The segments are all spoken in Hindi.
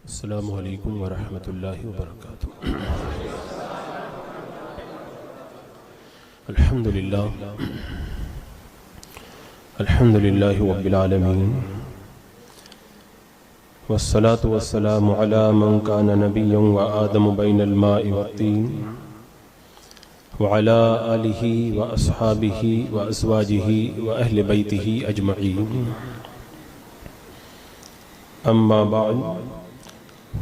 अस्सलामु अलैकुम वरहमतुल्लाहि वबरकातुहू। अल्हम्दुलिल्लाहि रब्बिल आलमीन वस्सलातु वस्सलामु अला मन काना नबिय्यन व आदमु बैनल माइ वत्तीन व अला आलिहि व अस्हाबिहि व अज़वाजिहि व अहले बैतिहि अजमईन। अम्मा बाद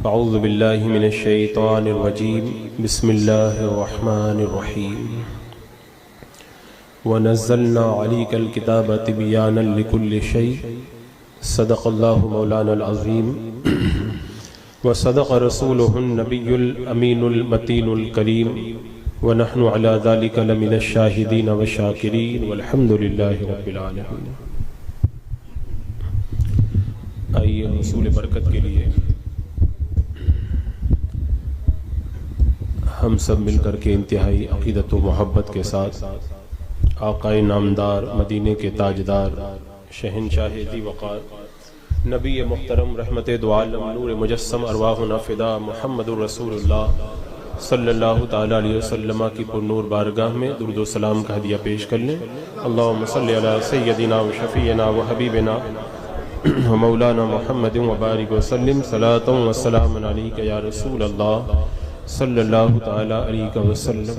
अऊज़ु बिल्लाहि मिनश शैतानिर रजीम। बिस्मिल्लाहिर रहमानिर रहीम। व नज़्ज़लना अलैकल किताब तिबयानन लिकुल्लि शै। सदक़ल्लाहु मौलानल अज़ीम व सदक़ रसूलुहुन नबियुल अमीनुल मतीनुल करीम व नहनु अला ज़ालिका लमिनश शाहिदीन व शाकिरीन वल्हम्दुलिल्लाहि रब्बिल आलमीन। आइए हुसूल बरकत के लिए हम सब मिलकर के इंतहाई अक़ीदत व मोहब्बत के साथ आक़ाए नामदार मदीने के ताजदार शहंशाह दी वक़ार नबी मुहतरम रहमत दो आलम नूर मुजस्सम अरवाहुना फ़िदा मुहम्मदुर रसूलुल्लाह सल्लल्लाहु तआला अलैहि वसल्लम की पुरनूर बारगाह में दुरूद व सलाम का हदिया पेश कर लें। अल्लाहुम्मा सल्लि अला सय्यदिना व शफ़ीना व हबीबिना व मौलाना मुहम्मदिन व बारिक वसल्लिम सलातन व सलामन अलैका या रसूल अल्लाह सल्लल्लाहु तआला अलैहि वसल्लम।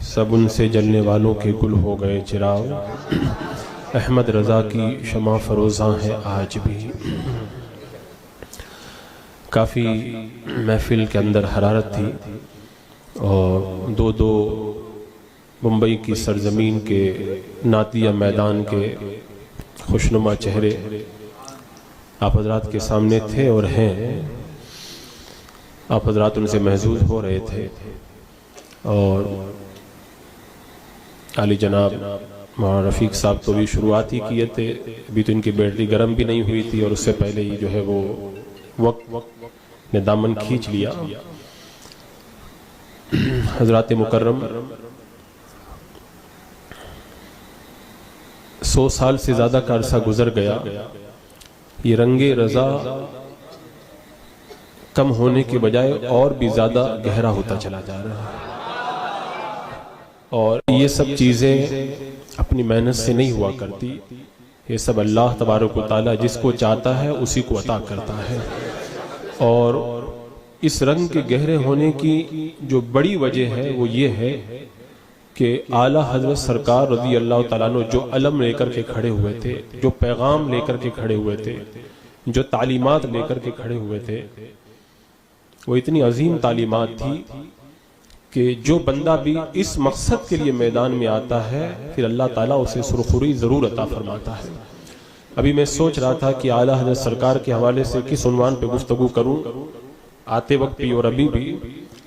सब उनसे जलने वालों के गुल हो गए चिराग, अहमद रज़ा की शमा फरोज़ा है आज भी। काफ़ी महफिल के अंदर हरारत थी और दो दो मुंबई की सरजमीन के नातिया मैदान के खुशनुमा चेहरे आप हज़रात के सामने थे और हैं। आप हज़रात उनसे महजूज हो रहे थे और आली जनाब मौलाना रफ़ीक साहब तो भी शुरुआत ही किए थे, अभी तो इनकी बैटरी गर्म भी नहीं हुई थी और उससे पहले ही जो है वो वक्त ने दामन खींच लिया। हज़रात मुकर्रम 100 साल से ज़्यादा का अरसा गुजर गया, ये रंगे रज़ा कम होने के बजाय और भी ज़्यादा गहरा होता चला जा रहा है। और ये सब चीज़ें अपनी मेहनत से नहीं हुआ करती, ये सब अल्लाह तबारक व तआला जिसको चाहता है उसी को अता करता है। और इस रंग के गहरे होने की जो बड़ी वजह है वो ये है कि आला हज़रत सरकार रज़ी अल्लाह तआला अन्हु जो अलम लेकर के खड़े हुए थे, जो पैगाम लेकर के खड़े हुए थे, जो तालीमात लेकर के खड़े हुए थे, वो इतनी अजीम तालीमात थी कि जो बंदा भी इस मकसद के लिए मैदान में आता है फिर अल्लाह ताला उसे सुरखुरी ज़रूर अता फरमाता है। अभी मैं सोच रहा था कि आला हज़रत सरकार के हवाले से किस उन्वान पे गुफ्तगू करूं, आते वक्त भी और अभी भी,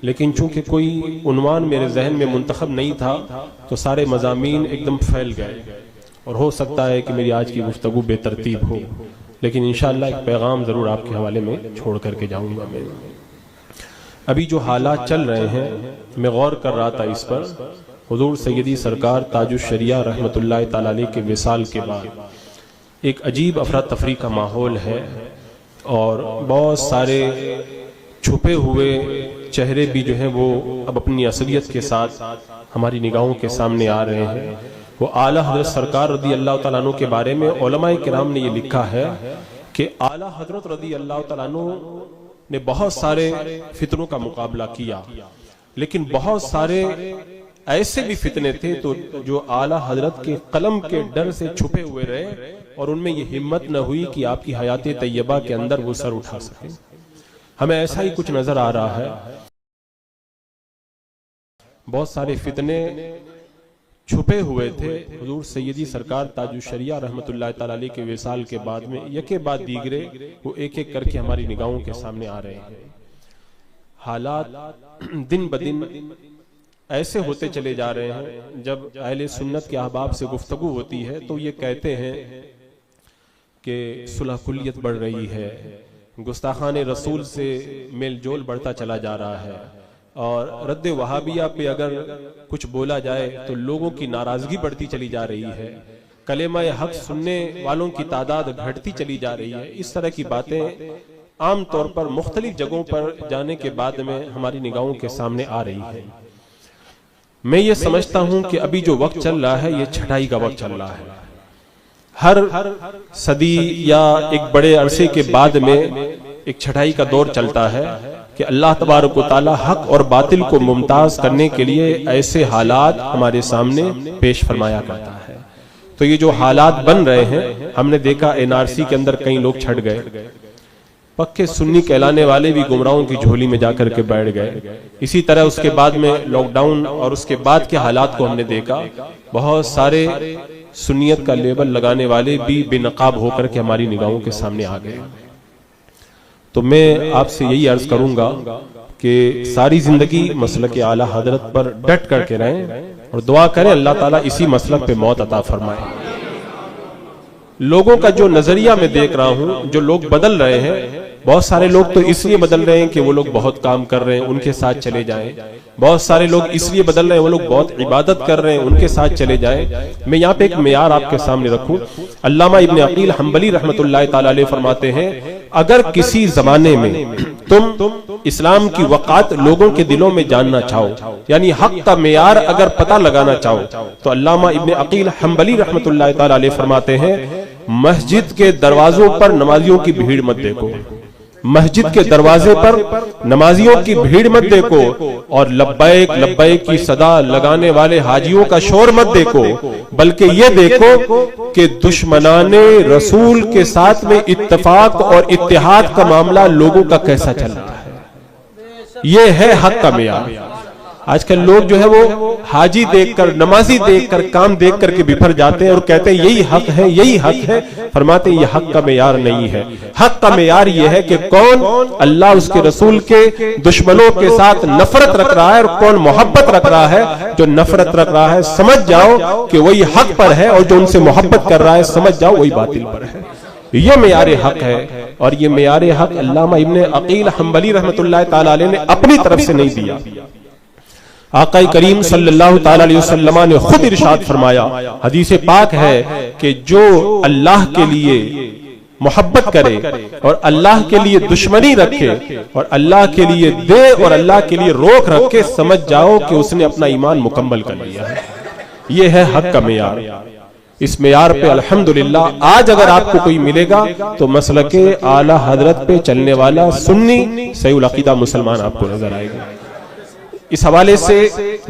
लेकिन चूंकि कोई उन्वान मेरे जहन में मुंतखब नहीं था तो सारे मज़ामीन एकदम फैल गए और हो सकता है कि मेरी आज की गुफ्तगू बेतरतीब हो, लेकिन इंशाअल्लाह एक पैगाम ज़रूर आपके हवाले में छोड़ करके जाऊँगा। मैं अभी जो हालात चल रहे हैं, मैं गौर कर रहा था इस पर। हुजूर सैयदी सरकार ताजुश शरिया रहमतुल्लाह तआला अलैह के विसाल के बाद एक अजीब अफरा तफरी का माहौल है और बहुत सारे छुपे हुए चेहरे भी जो है वो अब अपनी असलियत के साथ हमारी निगाहों के सामने आ रहे हैं। वो आला हज़रत सरकार रज़ी अल्लाह तआला अन्हु के बारे में उलमाए किराम ने ये लिखा है कि आला हज़रत रज़ी अल्लाह तआला अन्हु ने बहुत सारे फितनों का मुकाबला किया, लेकिन बहुत सारे ऐसे भी फितने थे तो जो आला हजरत के कलम के डर से छुपे हुए रहे और उनमें ये हिम्मत न हुई कि आपकी हयात तैयबा के अंदर वो सर उठा सके। हमें ऐसा ही कुछ नजर आ रहा है, बहुत सारे फितने छुपे हुए थे। हुजूर सैयदी सरकार ताजुश शरिया रहमतुल्लाह तआला अलैह के विसाल के बाद में यके बाद दीगरे वो एक एक करके हमारी निगाहों के सामने आ रहे हैं। हालात दिन ब दिन ऐसे होते चले जा रहे हैं, जब अहले सुन्नत के अहबाब से गुफ्तगू होती है तो ये कहते हैं कि सुलह कुल्लियत बढ़ रही है, गुस्ताखाने रसूल से मेल जोल बढ़ता चला जा रहा है और रद्द वहाबिया पे अगर कुछ बोला जाए तो लोगों की नाराजगी बढ़ती चली जा रही है। कलेमा हक सुनने वालों की तादाद घटती चली जा रही है। इस तरह की बातें आम तौर पर मुख्तलिफ जगहों पर जाने के बाद में हमारी निगाहों के सामने आ रही है। मैं ये समझता हूं कि अभी जो वक्त चल रहा है ये छटाई का वक्त चल रहा है। हर सदी या एक बड़े अरसे के बाद में एक छटाई का दौर चलता है कि अल्लाह तबारक व तआला हक और बातिल को मुमताज करने के लिए ऐसे हालात हमारे सामने पेश फरमाया करता है। तो ये जो हालात बन रहे हैं, हमने देखा एनआरसी के अंदर कई लोग छट गए, पक्के सुन्नी कहलाने वाले भी गुमराहों की झोली में जाकर के बैठ गए। इसी तरह उसके बाद में लॉकडाउन और उसके बाद के हालात को हमने देखा, बहुत सारे सुन्नियत का लेबल लगाने वाले भी बेनकाब होकर के हमारी निगाहों के सामने आ गए। तो मैं आपसे यही अर्ज करूंगा कि सारी जिंदगी मसलक आला हजरत पर डट करके रहें और दुआ करें अल्लाह ताला इसी मसलक पे मौत अता फरमाए। लोगों का जो नजरिया मैं देख रहा हूं, जो लोग बदल रहे हैं, बहुत सारे लोग तो इसलिए बदल रहे हैं कि वो लोग बहुत काम कर रहे हैं, उनके साथ चले जाएं। बहुत सारे लोग इसलिए बदल रहे हैं, वो लोग बहुत इबादत कर रहे हैं, उनके साथ चले जाएं। मैं यहाँ पे एक मेयार आपके सामने रखूं। अल्लामा इब्न अकील हम्बली रहमतुल्लाह ताला अलैह फरमाते हैं, अगर किसी जमाने में तुम इस्लाम की वक़ात लोगों के दिलों में जानना चाहो, यानी हक का मेयार अगर पता लगाना चाहो, तो अल्लामा इब्न अकील हम्बली रहमतुल्लाह ताला अलैह फरमाते हैं, मस्जिद के दरवाजों पर नमाजियों की भीड़ मत देखो, मस्जिद के दरवाजे पर नमाजियों की भीड़ मत देखो, और लब्बैक लब्बैक की सदा लगाने वाले हाजियों का शोर मत देखो, बल्कि ये देखो कि दुश्मनाने रसूल के साथ में इत्तेफाक और इत्तेहाद का मामला लोगों का कैसा चल रहा है। ये है हक का मेयार। आजकल लोग जो है वो हाजी देखकर, नमाजी देखकर, काम देख करके बिफर जाते हैं और कहते हैं यही हक है, यही हक है। फरमाते हैं ये हक का मेयार नहीं है। हक का मेयार ये है कि कौन अल्लाह उसके रसूल के दुश्मनों के साथ नफरत रख रहा है और कौन मोहब्बत रख रहा है। जो नफरत रख रहा है समझ जाओ कि वही हक पर है, और जो उनसे मोहब्बत कर रहा है समझ जाओ वही बातिल पर है। ये मेयारे हक है, और ये मेयारे हक अल्लामा इब्न अकील हम्बली रहमतुल्लाह ताला अलैह ने अपनी तरफ से नहीं दिया। आका करीम सल्लल्लाहु ताला अलैहि वसल्लम ने खुद इरशाद फरमाया, हदीस पाक है कि जो अल्लाह के लिए मोहब्बत करे और अल्लाह के लिए दुश्मनी रखे और अल्लाह के लिए दे और अल्लाह के लिए रोक रखे, समझ जाओ कि उसने अपना ईमान मुकम्मल कर लिया है। ये है हक का मेयार। इस मेयार पे अल्हम्दुलिल्लाह आज अगर आपको कोई मिलेगा तो मसलके आला हजरत पे चलने वाला सुन्नी सहीउल अकीदा मुसलमान आपको नजर आएगा। इस हवाले से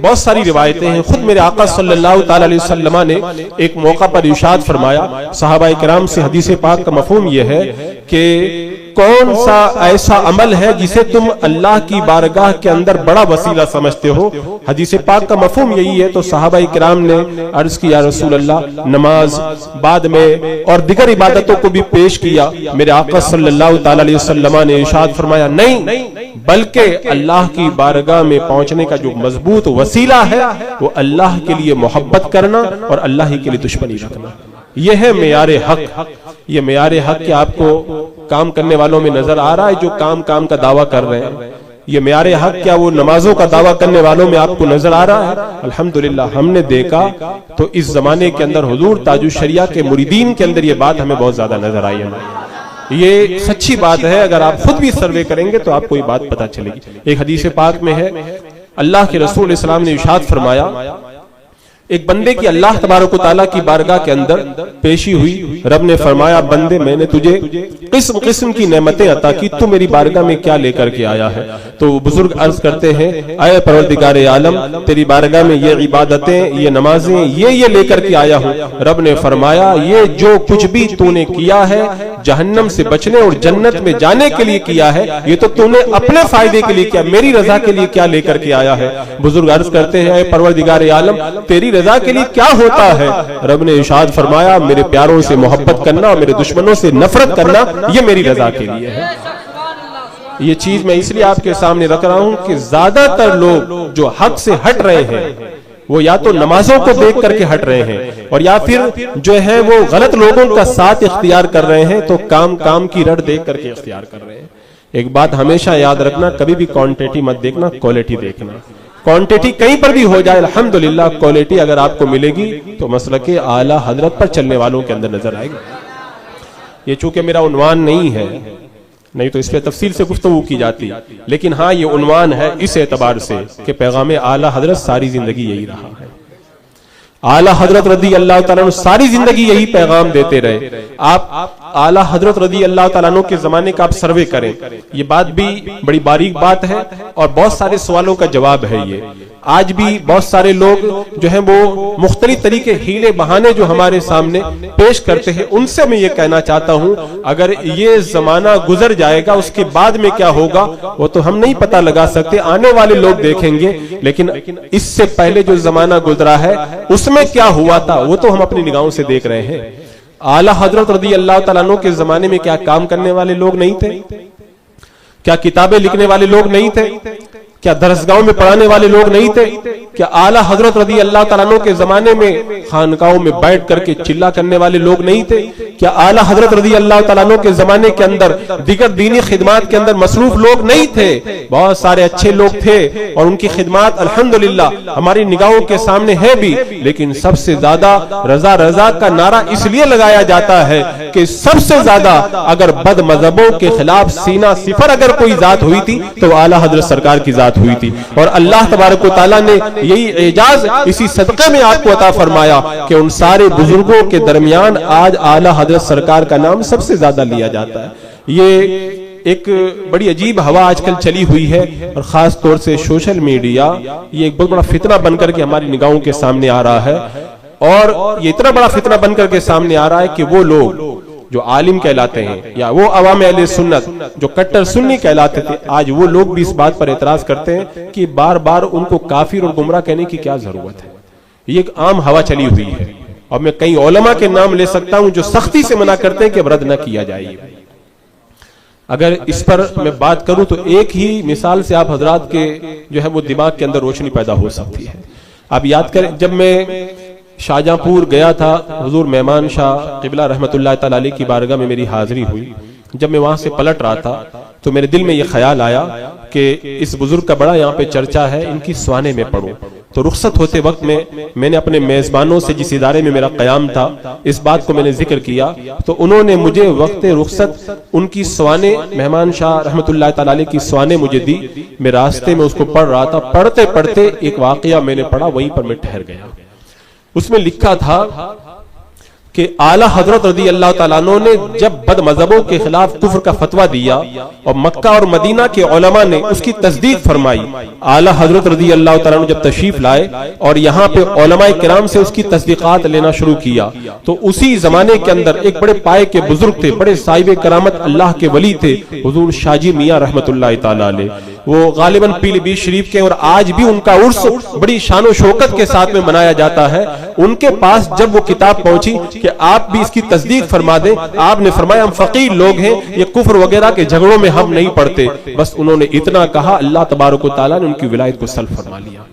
बहुत सारी रिवायतें हैं। खुद मेरे आका सल्लल्लाहु ताला अलैहि वसल्लम ने एक मौका पर इरशाद फरमाया, सहाबाए किराम से हदीस पाक का मफहूम यह है कि कौन सा ऐसा अमल है जिसे तुम अल्लाह की बारगाह के अंदर बड़ा वसीला समझते हो। हदीस पाक का मफहूम यही है। तो सहाबाए किराम ने अर्ज किया, रसूल अल्लाह, नमाज, बाद में और दिगर इबादतों को भी पेश किया। मेरे आका सल्लल्लाहु ताला अलैहि वसल्लम ने इरशाद फरमाया, नहीं, बल्कि अल्लाह की बारगाह में पहुंचने का जो मजबूत वसीला है वो अल्लाह के लिए मोहब्बत करना और अल्लाह ही के लिए दुश्मनी रखना। यह है मेयारे हक। ये मेयारे हक के आपको काम करने वालों में नजर आ रहा है जो काम का दावा कर रहे हैं। ये मेयारे हक क्या वो नमाजों का दावा करने वालों में आपको नजर आ रहा है? अल्हम्दुलिल्लाह हमने देखा तो इस जमाने के अंदर हुजूर ताजुश शरिया के मुरीदीन के अंदर ये बात हमें बहुत ज्यादा नजर आई है। ये सच्ची बात है। अगर आप खुद भी सर्वे करेंगे तो आपको ये बात पता चलेगी। एक हदीस पाक में है, अल्लाह के रसूल इस्लाम ने इरशाद फरमाया, एक बंदे की अल्लाह तबारक व तआला की बारगाह के अंदर पेशी हुई। रब ने फरमाया, बंदे मैंने तुझे किस्म किस्म की नेमतें अता की, तू मेरी बारगाह में क्या लेकर के आया है? तो बुजुर्ग अर्ज करते हैं, आए परवरदिगारे आलम, तेरी बारगाह में ये इबादतें, ये नमाजें, ये लेकर के आया हूँ। रब ने फरमाया, ये जो कुछ भी तूने किया है जहन्नम से बचने और जन्नत में जाने के लिए किया है, ये तो तूने अपने फायदे के लिए किया, मेरी रजा के लिए क्या लेकर के आया है? बुजुर्ग अर्ज करते हैं, आए परवरदिगारे आलम, तेरी रजा के लिए क्या होता है? रब ने इरशाद फरमाया, मेरे प्यारों से मोहब्बत करना और मेरे दुश्मनों से नफरत करना, ये मेरी रजा के लिए है। ये चीज मैं इसलिए आपके सामने रख रहा हूं कि ज्यादातर लोग जो हक से हट रहे हैं वो या तो नमाजों को देख करके हट रहे हैं और या फिर जो है वो गलत लोगों का साथ इख्तियार कर रहे हैं, तो काम की रट देख करके इख्तियार कर रहे हैं। एक बात हमेशा याद रखना, कभी भी क्वांटिटी मत देखना, क्वालिटी देखना। क्वांटिटी कहीं पर भी हो जाए, अल्हम्दुलिल्लाह क्वालिटी अगर आपको मिलेगी तो मसलक आला हजरत पर चलने वालों के अंदर नजर आएगी। ये चूंकि मेरा उन्वान नहीं है, नहीं तो इस पे तफसील से गुफ्तगू की जाती, लेकिन हाँ ये उन्वान है इस एतबार से कि पैगाम आला हजरत सारी जिंदगी यही रहा है। आला हजरत रदी अल्लाह तआला अन्हु सारी जिंदगी यही पैगाम देते रहे। आप आला हजरत रदी अल्लाह तआला अन्हु के जमाने का आप सर्वे करें, ये बात भी बड़ी बारीक बात है और बहुत सारे सवालों का जवाब है। ये आज भी बहुत सारे लोग जो हैं वो मुख्तलिफ तरीके हीले बहाने जो हमारे सामने पेश करते हैं, उनसे मैं ये कहना चाहता हूं अगर ये जमाना गुजर जाएगा उसके बाद में क्या होगा वो तो हम नहीं पता लगा सकते, आने वाले लोग देखेंगे, लेकिन इससे पहले जो जमाना गुजरा है उसमें क्या हुआ था वो तो हम अपनी निगाहों से देख रहे हैं। आला हजरत रदी अल्लाह तआला अन्हु के जमाने में क्या काम करने वाले लोग नहीं थे? क्या किताबें लिखने वाले लोग नहीं थे? क्या दरसगाहों में पढ़ाने वाले लोग नहीं थे? क्या आला हजरत रदी अल्लाह तआला अन्हु के जमाने में खानकाहों में बैठ करके चिल्ला करने वाले लोग नहीं थे? क्या आला हजरत रदी अल्लाह तआला अन्हु के जमाने के अंदर दिगर दीनी खिदमात के अंदर मसरूफ लोग नहीं थे? बहुत सारे अच्छे लोग थे और उनकी खिदमात अल्हम्दुलिल्लाह हमारी निगाहों के सामने है भी, लेकिन सबसे ज्यादा रजा रजा का नारा इसलिए लगाया जाता है कि सबसे ज्यादा अगर बद मजहबों के खिलाफ सीना सिफर अगर कोई जात हुई थी तो आला हजरत सरकार की जात हुई थी। और अल्लाह तबारक व तआला ने यही एजाज इसी सदक़े में आपको अता फरमाया कि उन सारे बुजुर्गों के दरमियान आज आला हजरत सरकार का नाम सबसे ज्यादा लिया जाता है। ये एक बड़ी अजीब हवा आजकल चली हुई है और खास तौर से सोशल मीडिया ये एक बहुत बड़ा फितना बनकर के हमारी निगाहों के सामने आ रहा है। और ये इतना बड़ा फितना बनकर के सामने आ रहा है कि वो लोग जो आलिम कहलाते हैं या वो अवाम अहले सुन्नत जो कट्टर सुन्नी कहलाते थे, आज वो लोग भी इस बात पर एतराज करते हैं कि बार बार उनको काफिर और गुमराह कहने की क्या जरूरत है। ये एक आम हवा चली हुई है और मैं कई उलमा के नाम ले सकता हूं जो सख्ती से मना करते हैं कि रद्द न किया जाए। अगर इस पर मैं बात करूं तो एक ही मिसाल से आप हजरात के जो है वो दिमाग के अंदर रोशनी पैदा हो सकती है। आप याद करें, जब मैं शाहजहांपुर गया था, हुजूर मेहमान शाह क़िबला रहमतुल्लाह तआला अलैह की बारगाह में मेरी हाजिरी हुई। जब मैं वहां से पलट रहा था तो मेरे दिल में यह ख्याल आया कि इस बुजुर्ग का बड़ा यहाँ पे चर्चा है, इनकी स्वाने में पढ़ूं। तो रुखसत होते वक्त में मैंने अपने मेजबानों से जिस इदारे में मेरा क़याम था इस बात को मैंने जिक्र किया, तो उन्होंने मुझे वक्त रुखसत उनकी स्वाने मेहमान शाह रहमतुल्लाह तआला अलैह की स्वाने मुझे दी। मैं रास्ते में उसको पढ़ रहा था, पढ़ते पढ़ते एक वाकया मैंने पढ़ा, वहीं पर मैं ठहर गया। उसमें लिखा था कि आला हजरत रदी अल्लाह तआला अन्हु ने जब बद मजहबों के खिलाफ कुफ्र का फतवा दिया और मक्का और मदीना के उलमा ने उसकी तस्दीक फरमाई, आला हजरत रदी अल्लाह तआला अन्हु जब तशरीफ लाए और यहाँ पे उलमा किराम से उसकी तस्दीकात लेना शुरू किया, तो उसी जमाने के अंदर एक बड़े पाए के बुजुर्ग थे, बड़े साहिब करामत अल्लाह के वली थे, हुजूर शाजी मियां रहमतुल्लाह तआला अलैह। वो गालिबन पीलीभीत शरीफ के और आज भी उनका उर्स बड़ी शानो शौकत के साथ में मनाया जाता है। उनके पास जब वो किताब पहुंची कि आप भी इसकी तस्दीक फरमा दें, आपने फरमाया हम फकीर लोग हैं, ये कुफ्र वगैरह के झगड़ों में हम नहीं पड़ते। बस उन्होंने इतना कहा, अल्लाह तबारक व तआला ने उनकी विलायत को सल्ब फरमा लिया।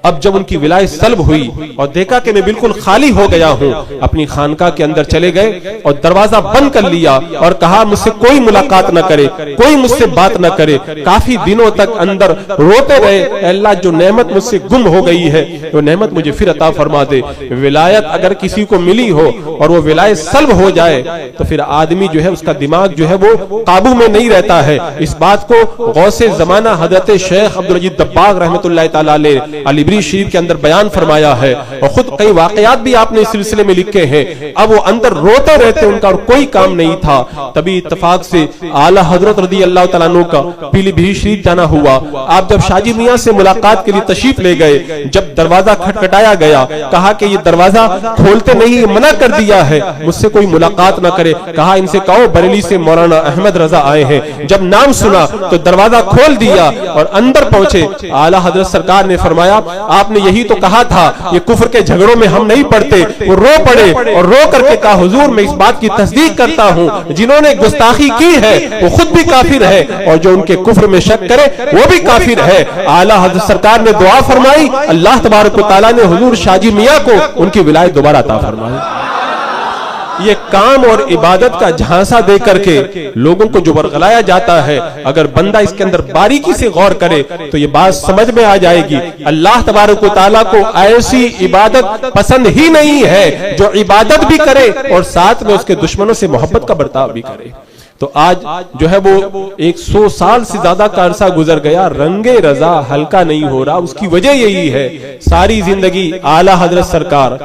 अब जब उनकी विलायत सल्ब हुई और देखा कि मैं बिल्कुल खाली हो गया हूं, अपनी खानका के अंदर चले गए और दरवाजा बंद कर लिया और कहा मुझसे कोई मुलाकात न करे, कोई मुझसे बात न करे। काफी दिनों तक अंदर रोते रहे, अल्लाह जो नेमत मुझसे गुम हो गई है वो नेमत मुझे फिर अता फरमा दे। विलायत अगर किसी को मिली हो और वो विलायत सल्ब हो जाए तो फिर आदमी जो है उसका दिमाग जो है वो काबू में नहीं रहता है। इस बात को गौसे जमाना हजरत शेख अब्दुल अजीज दब्बाग रहमतुल्लाह तआला अलैह शरीफ के अंदर बयान फरमाया है और खुद कई वाकयात भी आपने इस सिलसिले में लिखे हैं। अब वो अंदर रोते रहते, उनका और कोई काम नहीं था। तभी इत्तेफाक से आला हजरत रदी अल्लाह तआला अन्हु का पीलीभीत शरीफ जाना हुआ। आप जब शाजी मियां से मुलाकात के लिए तशरीफ ले गए, जब दरवाजा खटखटाया गया, कहा कि ये दरवाजा खोलते नहीं, मना कर दिया है, मुझसे कोई मुलाकात ना करे। कहा इनसे कहो बरेली से मौलाना अहमद रजा आए हैं। जब नाम सुना तो दरवाजा खोल दिया और अंदर पहुंचे। आला हजरत सरकार ने फरमाया आपने यही तो कहा था ये कुफ्र के झगड़ों में हम नहीं पड़ते। वो रो पड़े और रो करके कहा हुजूर मैं इस बात की तस्दीक करता हूं, जिन्होंने गुस्ताखी की है वो खुद भी काफिर है और जो उनके कुफ्र में शक करे वो भी काफिर है। आला हजरत सरकार ने दुआ फरमाई, अल्लाह तबारक व तआला ने हुजूर शाजी मियां को उनकी विलायत दोबारा अता फरमाई। ये काम और इबादत का झांसा दे करके लोगों को जो बरगलाया जाता है, अगर बंदा इसके अंदर बारीकी से गौर करे तो ये बात समझ में आ जाएगी। अल्लाह तबारक व तआला को ऐसी इबादत पसंद ही नहीं है जो इबादत भी करे और साथ में उसके दुश्मनों से मोहब्बत का बर्ताव भी करे। तो आज जो है वो 100 साल से ज्यादा का अरसा गुजर गया, रंगे रजा हल्का नहीं हो रहा। उसकी वजह यही है, सारी जिंदगी आला हजरत सरकार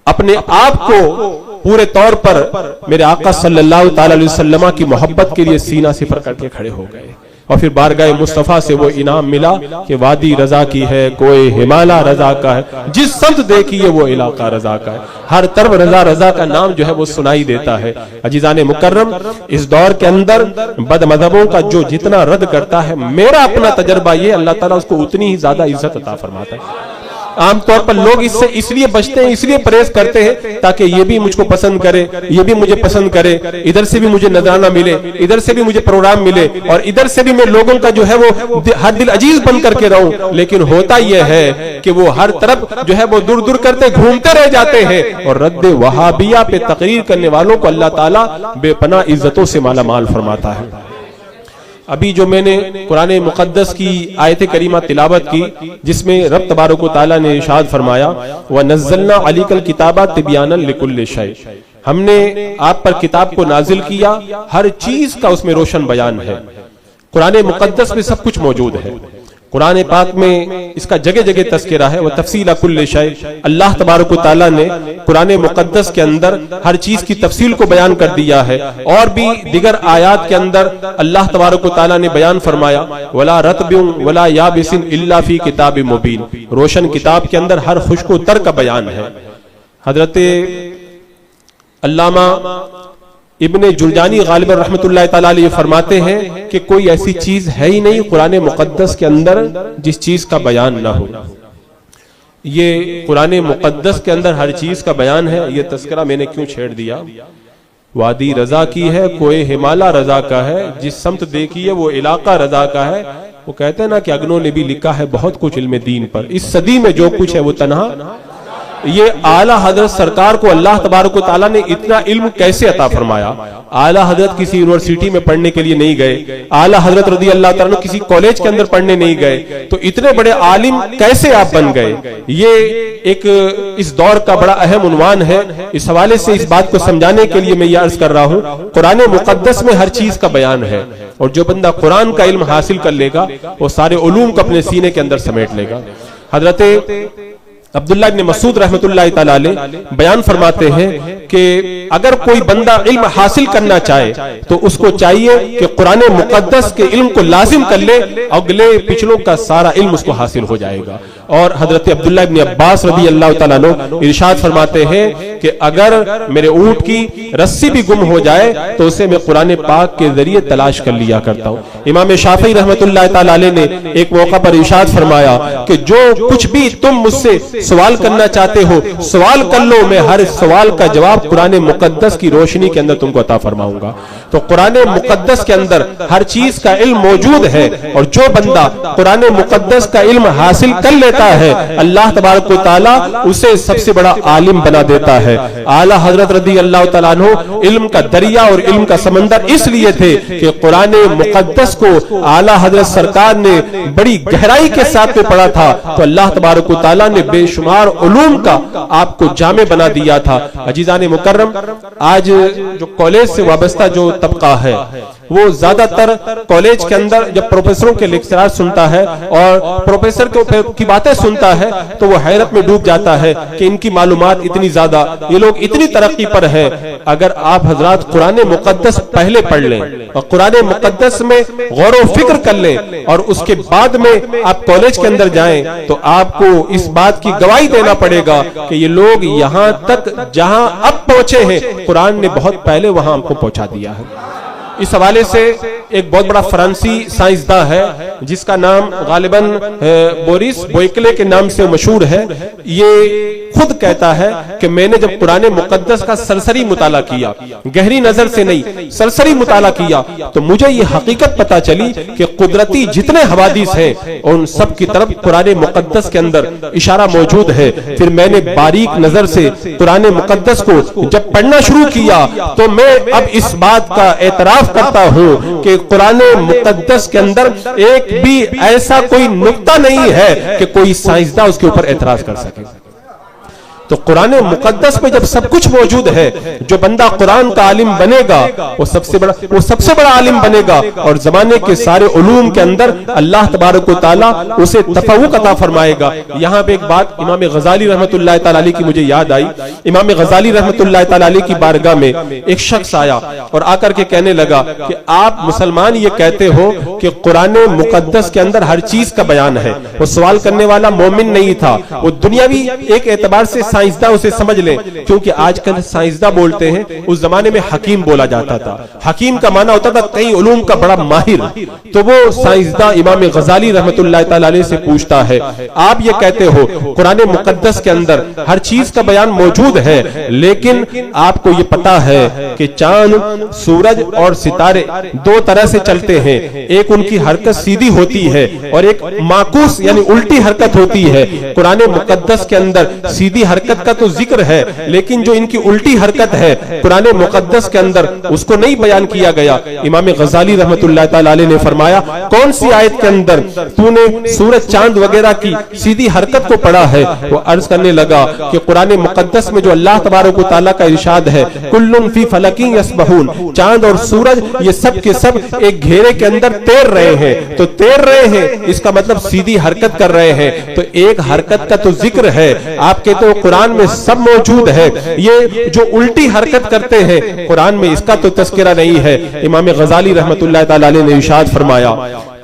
अपने आप को पूरे तौर पर मेरे आका सल्लल्लाहु ताला अलैहि वसल्लम की मोहब्बत के लिए सीना सिपर करके खड़े हो गए और फिर बारगाह मुस्तफा से वो इनाम मिला कि वादी रजा की है, कोई हिमालय रजा का है, जिस सब्द देखिए वो इलाका रजा का है। हर तरफ रजा रजा का नाम जो है वो सुनाई देता है। अजीजाने मुकर्रम, इस दौर के अंदर बद मजहबों का जो जितना रद्द करता है, मेरा अपना तजर्बा ये, अल्लाह ताला उसको उतनी ही ज्यादा इज्जत अता फरमाता है। आमतौर पर लोग इससे इसलिए बचते हैं, इसलिए परहेज करते हैं ताकि ये भी मुझको पसंद करे, ये भी मुझे पसंद करे, इधर से भी मुझे नजराना मिले, इधर से भी मुझे प्रोग्राम मिले और इधर से भी मैं लोगों का जो है वो हर दिल अजीज बन करके रहूं। लेकिन होता यह है कि वो हर तरफ जो है वो दूर दूर करते घूमते रह जाते हैं और रद्द वहाबिया पे तकरीर करने वालों को अल्लाह ताला बेपना इज्जतों से माला माल फरमाता है। अभी जो मैंने कुरान मुकद्दस की आयत करीमा तिलावत की, जिसमें रब तबारक व तआला ने इरशाद फरमाया, व नज़्ज़लना अलैकल किताबा तिब्यानन लिकुल्लि शै, हमने आप पर किताब को नाजिल किया, हर चीज का उसमें रोशन बयान है। कुरान मुकद्दस में सब कुछ मौजूद है। कुरान पाक में इसका जगह जगह तस्करा है। वह तफसील कुल्ल शै, अल्लाह तबारक व तआला ने कुरान मुकद्दस के अंदर हर चीज की तफसील को बयान कर दिया है। और भी दिगर आयात के अंदर अल्लाह तबारक व तआला ने बयान फरमाया, वला रतबिन वला याबिसिन इल्ला फी किताबिम मुबीन, रोशन किताब के अंदर हर खुश्को तर का बयान है। हजरत अल्लामा इब्ने जुरजानी गालिबन रहमतुल्लाह तआला अलैहि फरमाते हैं कि कोई ऐसी चीज है ही नहीं कुरान मुकद्दस के अंदर जिस चीज का बयान ना हो। ये कुरान मुकद्दस के अंदर हर चीज का बयान है। ये तस्करा मैंने क्यों छेड़ दिया? वादी रजा की है, कोई हिमालय रजा का है, जिस समत देखिए वो इलाका रजा का है। वो कहते हैं ना कि अग्नों ने भी लिखा है बहुत कुछ इल्म दीन पर, इस सदी में जो कुछ है वो तन्हा। ये आला हजरत सरकार को अल्लाह तबारक व तआला ने इतना इल्म कैसे अता फरमाया? आला हजरत किसी यूनिवर्सिटी में पढ़ने के लिए नहीं गए, आला हजरत रज़ी अल्लाह तआला अन्हु किसी कॉलेज के अंदर पढ़ने नहीं गए, तो इतने बड़े आलिम कैसे आप बन गए? ये एक इस दौर का बड़ा अहम उन्वान है। इस हवाले से इस बात को समझाने के लिए मैं ये अर्ज कर रहा हूँ, कुरान मुकद्दस में हर चीज का बयान है और जो बंदा कुरान का इल्म हासिल कर लेगा वो सारे उलूम को अपने सीने के अंदर समेट लेगा। हजरत अब्दुल्ला इब्न मसूद रहमतुल्लाह तआला अलैह बयान फरमाते हैं कि अगर कोई बंदा इल्म हासिल करना चाहे तो उसको चाहिए कि कुरान मुकद्दस के इल्म को लाजिम कर ले, अगले पिछलों का सारा इल्म उसको हासिल हो जाएगा। और हजरत अब्दुल्ला इब्न अब्बास रज़ी अल्लाह तआला अन्हु इरशाद फरमाते हैं कि अगर मेरे ऊंट की रस्सी भी गुम हो जाए तो उसे मैं कुरान पाक के जरिए तलाश कर लिया करता हूँ। इमाम शाफी रहमतुल्लाह तआला अलैह ने एक मौका पर इरशाद फरमाया कि जो कुछ भी तुम मुझसे सवाल करना चाहते हो सवाल कर लो, मैं हर सवाल का जवाब कुरान मुकद्दस की रोशनी के अंदर तुमको अता फरमाऊंगा। तो कुरान मुकद्दस के अंदर हर चीज का इल्म मौजूद है और जो बंदा कुरान मुकद्दस का इल्म हासिल कर लेता है अल्लाह तबारक व तआला उसे सबसे बड़ा आलिम बना देता है। आला हजरत रज़ी अल्लाह तआला अन्हु इल्म का दरिया और इल्म का समंदर इसलिए थे कि कुरान मुकद्दस को आला हजरत सरकार ने बड़ी गहराई के साथ में पढ़ा था, तो अल्लाह तबारक व तआला ने बेशुमार उलूम का आपको जामे बना दिया था। अजीजान मुकर्रम, आज जो कॉलेज से वाबस्ता जो तबका है वो ज्यादातर कॉलेज के अंदर जब प्रोफेसरों के लेक्चरार सुनता है और प्रोफेसर की बातें सुनता है तो वो हैरत में डूब जाता है कि इनकी मालूमात इतनी ज्यादा, ये लोग इतनी तरक्की पर है। अगर आप हजरात कुरान मुकद्दस पहले पढ़ लें और कुरान मुकद्दस में गौर व फिक्र कर लें और उसके बाद में आप कॉलेज के अंदर जाएं तो आपको इस बात की गवाही देना पड़ेगा कि ये लोग यहाँ तक जहां अब पहुंचे हैं कुरान ने बहुत पहले वहां हमको पहुंचा दिया है। इस हवाले से एक बहुत बड़ा फ्रांसी साइंसदान है जिसका नाम गालिबन बोरिस बोइकले के नाम से मशहूर है। ये खुद कहता है कि मैंने जब कुरान मुकद्दस का सरसरी मुताला किया, गहरी नजर से नहीं, सरसरी मुताला किया, तो मुझे ये हकीकत पता चली कि कुदरती जितने हवादिस हैं उन सब की तरफ कुरान मुकद्दस के अंदर इशारा मौजूद है। फिर मैंने बारीक नजर से कुरान मुकद्दस को जब पढ़ना शुरू किया तो मैं अब इस बात का एतराफ करता हूं कि कुरान मुकद्दस के अंदर एक भी ऐसा कोई नुक्ता नहीं है कि कोई साइंसदान उसके ऊपर एतराज कर सके। तो कुरान मुकद्दस में जब सब कुछ मौजूद है, जो बंदा कुरान का आलिम बनेगा वो सबसे बड़ा आलिम बनेगा, और जमाने के सारे उलूम के अंदर अल्लाह तबारक व तआला उसे तफव्वुक अता फरमाएगा। यहाँ पे एक बात इमाम गजाली रहमतुल्लाह तआला अलैह की मुझे याद आई। इमाम गजाली रहमतुल्लाह तआला अलैह की बारगाह में एक शख्स आया और आकर के कहने लगा कि आप मुसलमान ये कहते हो कि कुरान मुकद्दस के अंदर हर चीज का बयान है। वो सवाल करने वाला मोमिन नहीं था, वो दुनियावी एक एतबार से साइंसदान उसे समझ लें, क्योंकि आजकल साइंसदान बोलते हैं, उस जमाने में हकीम बोला जाता था। हकीम का माना होता था कई उलूम का बड़ा माहिर। तो वो साइंसदान इमाम गजाली रहमतुल्लाह तआला अलैह से पूछता है, आप ये कहते हो कुरान मुकद्दस के अंदर हर चीज का बयान मौजूद है, लेकिन आपको ये पता है कि चांद, सूरज और सितारे दो तरह से चलते हैं, एक उनकी हरकत सीधी होती है और एक माकूस यानी उल्टी हरकत होती है। कुरान मुकद्दस के अंदर सीधी हरकत का तो जिक्र है, लेकिन जो इनकी उल्टी हरकत है कुरान मुकद्दस के अंदर उसको नहीं बयान किया गया। इमाम गजाली रहमतुल्लाह तआला अलैह ने फरमाया, कौन सी आयत के अंदर तूने सूरज चांद वगैरह की सीधी हरकत को पढ़ा है? वो अर्ज करने लगा कि कुरान मुकद्दस में जो अल्लाह तबारक व तआला का इरशाद है, कुल्लुन फी फलकिन यस्बहून, चांद और सूरज ये सब के सब एक घेरे के अंदर तैर रहे हैं। तो तैर रहे हैं इसका मतलब सीधी हरकत कर रहे हैं, तो एक हरकत का तो जिक्र है। आपके तो कुरान में सब मौजूद है, ये जो उल्टी हरकत करते हैं कुरान में इसका तो तस्करा नहीं है। इमाम गजाली रहमतुल्लाह तआला अलैह ने इरशाद फरमाया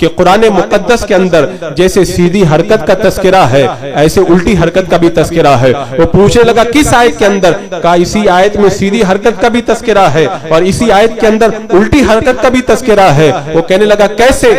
कि कुरान मुकद्दस के अंदर जैसे सीधी हरकत का तस्करा है, ऐसे उल्टी हरकत का भी तस्करा है। वो पूछने लगा किस आयत के अंदर? का इसी आयत में सीधी हरकत का भी तस्करा है और इसी आयत के अंदर उल्टी हरकत का भी तस्करा है। वो कहने लगा कैसे?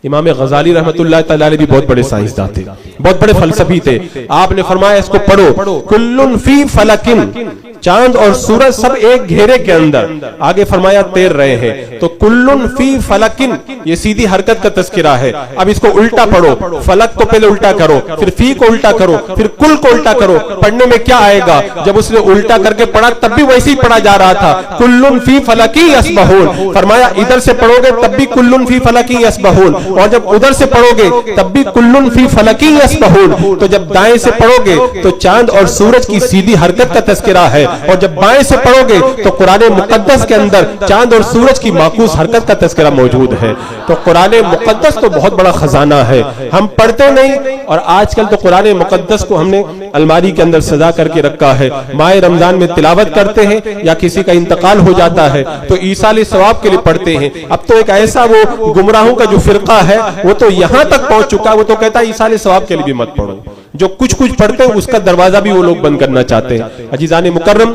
इमाम गजाली रहमतुल्लाह तआला अलैह भी बहुत बड़े साइंसदान थे, बहुत बड़े फलसफी थे। आपने फरमाया इसको पढ़ो, कुल्लुन फी फलकिन, चांद और सूरज सब एक घेरे के अंदर, आगे फरमाया तैर रहे हैं। तो कुल्लुन फी फलकिन ये सीधी हरकत का तस्करा है। अब इसको उल्टा पढ़ो, फलक को पहले उल्टा करो, फिर फी को उल्टा करो, फिर कुल को उल्टा करो। पढ़ने में क्या आएगा? जब उसने उल्टा करके पढ़ा तब भी वैसे ही पढ़ा जा रहा था, कुल्लुन फी फलकी यस्बहून। फरमाया इधर से पढ़ोगे तब भी कुल्लुन फी फलकी यस्बहून, और जब उधर से पढ़ोगे तब भी कुल्लुन फी फलकी यस्बहून। तो जब दाएं से पढ़ोगे तो चांद और सूरज की सीधी हरकत का तस्करा है, और जब बाएं से पढ़ोगे तो कुरान मुकद्दस के अंदर चांद और सूरज की माकूस हरकत का तस्करा मौजूद है। तो कुरान मुकद्दस तो बहुत बड़ा खजाना है, हम पढ़ते नहीं, और आजकल तो कुरान मुकद्दस को हमने अलमारी के अंदर सजा करके रखा है। माह रमजान में तिलावत करते हैं, या किसी का इंतकाल हो जाता है तो ईसाल सवाब के लिए पढ़ते हैं। अब तो एक ऐसा वो गुमराहों का जो फिरका है वो तो यहां तक पहुंच चुका है, वो तो कहता है ईसाल सवाब के लिए भी मत पढ़ो। जो कुछ कुछ पढ़ते हैं उसका दरवाजा भी वो लोग बंद करना चाहते हैं। अजीजान मुकर्रम,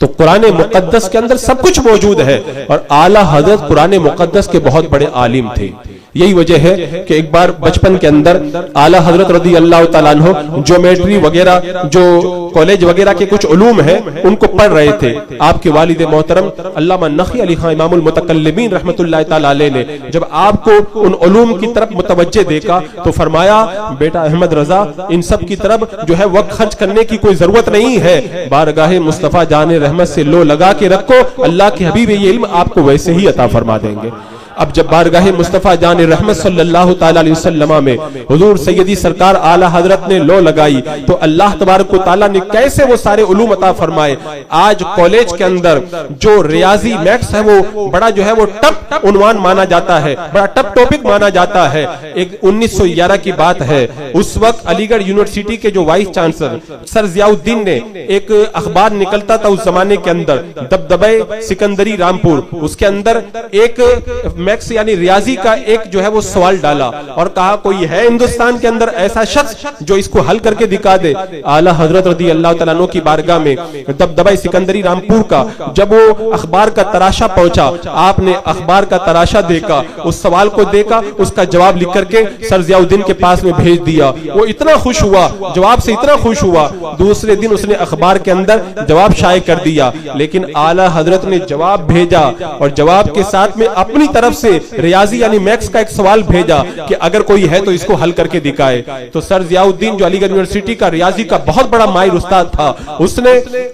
तो कुरान मुकद्दस के अंदर सब कुछ मौजूद है, और आला हजरत कुरान मुकद्दस के बहुत बड़े आलिम थे। यही वजह है कि एक बार बचपन के अंदर आला हजरत रज़ी अल्लाह तआला अन्हु ज्योमेट्री वगैरह, जो कॉलेज वगैरह के कुछ उलूम हैं उनको पढ़ रहे थे। आपके वालिद मोहतरम अल्लामा नखी अली खान इमामुल मुतकल्लिमीन रहमतुल्लाह तआला अलैह ने जब आपको उन उलूम की तरफ मुतवज्जे देखा तो फरमाया, बेटा अहमद रजा, इन सब की तरफ जो है वक्त खर्च करने की कोई जरूरत नहीं है, बारगाहे मुस्तफा जाने रहमत से लो लगा के रखो, अल्लाह के हबीब ये इल्म आपको वैसे ही अता फरमा देंगे। अब जब बारगाहे मुस्तफा जान रहमत सल्लल्लाहु ताला अलैहि वसल्लम में हुजूर सैयदी सरकार आला हजरत ने लो लगाई तो अल्लाह तबारक व तआला ने कैसे वो सारे उलूम अता फरमाए। आज कॉलेज के अंदर जो रियाजी मैथ्स है वो बड़ा जो है वो टफ उन्वान माना जाता है, बड़ा टफ टॉपिक माना जाता है। एक 1911 की बात है, उस वक्त अलीगढ़ यूनिवर्सिटी के जो वाइस चांसलर सर जियाउद्दीन ने एक अखबार निकलता था उस जमाने के अंदर, दबदबे सिकंदरी रामपुर, उसके अंदर एक मैथ्स यानी रियाजी का एक जो है वो सवाल डाला और कहा कोई है हिंदुस्तान के अंदर ऐसा शख्स जो इसको हल करके दिखा दे। आला हजरत रज़ी अल्लाह तआला अन्हु की बारगाह में दबदबा सिकंदरी रामपुर का जब वो अखबार का तराशा पहुंचा, आपने अखबार का तराशा देखा, उस सवाल को देखा, उसका जवाब लिख करके सर ज़ियाउद्दीन के पास में भेज दिया। वो इतना खुश हुआ, जवाब से इतना खुश हुआ, दूसरे दिन उसने अखबार के अंदर जवाब शाये कर दिया। लेकिन आला हजरत ने जवाब भेजा और जवाब के साथ में अपनी तरफ से रियाजी यानी मैथ्स का एक सवाल भेजा कि अगर कोई है तो इसको हल करके दिखाए। तो सर ज़ियाउद्दीन जो अलीगढ़ यूनिवर्सिटी का रियाजी का बहुत बड़ा माहिर उस्ताद था, उसने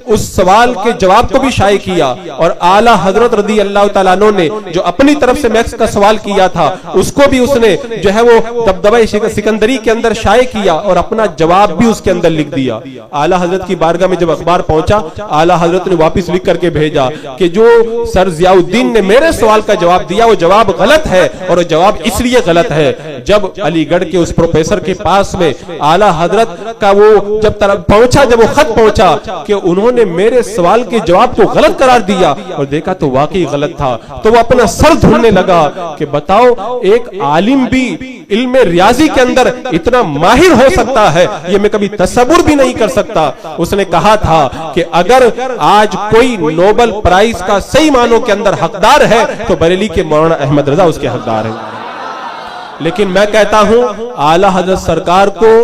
उस सवाल के जवाब को भी शाये किया और आला हजरत रज़ी अल्लाह तआला अन्हु ने जो अपनी तरफ से मैथ्स का सवाल किया था उसको भी उसने जो है वो दबदबा सिकंदरी के अंदर शाये किया और अपना जवाब भी उसके अंदर लिख दिया। आला हजरत की बारगाह में जब अखबार पहुंचा, आला हजरत ने वापस लिख करके भेजा कि जो सर ज़ियाउद्दीन ने मेरे सवाल का जवाब दिया वो जवाब गलत है और वो जवाब इसलिए गलत है। जब अलीगढ़ के उस प्रोफेसर के पास में आला हजरत का वो जब तरफ पहुंचा, जब वो खत पहुंचा कि उन्होंने मेरे सवाल के जवाब को गलत करार दिया और देखा तो वाकई गलत था, तो वो अपना सर धुलने लगा कि बताओ एक आलिम भी इल्मे रियाजी के अंदर इतना माहिर हो सकता है, ये मैं कभी तसव्वुर भी नहीं कर सकता। उसने कहा था कि अगर आज कोई नोबेल प्राइज का सही मानों के अंदर हकदार है तो बरेली के मौलाना अहमद रजा उसके हकदार हैं। लेकिन मैं कहता हूं आला हजरत सरकार को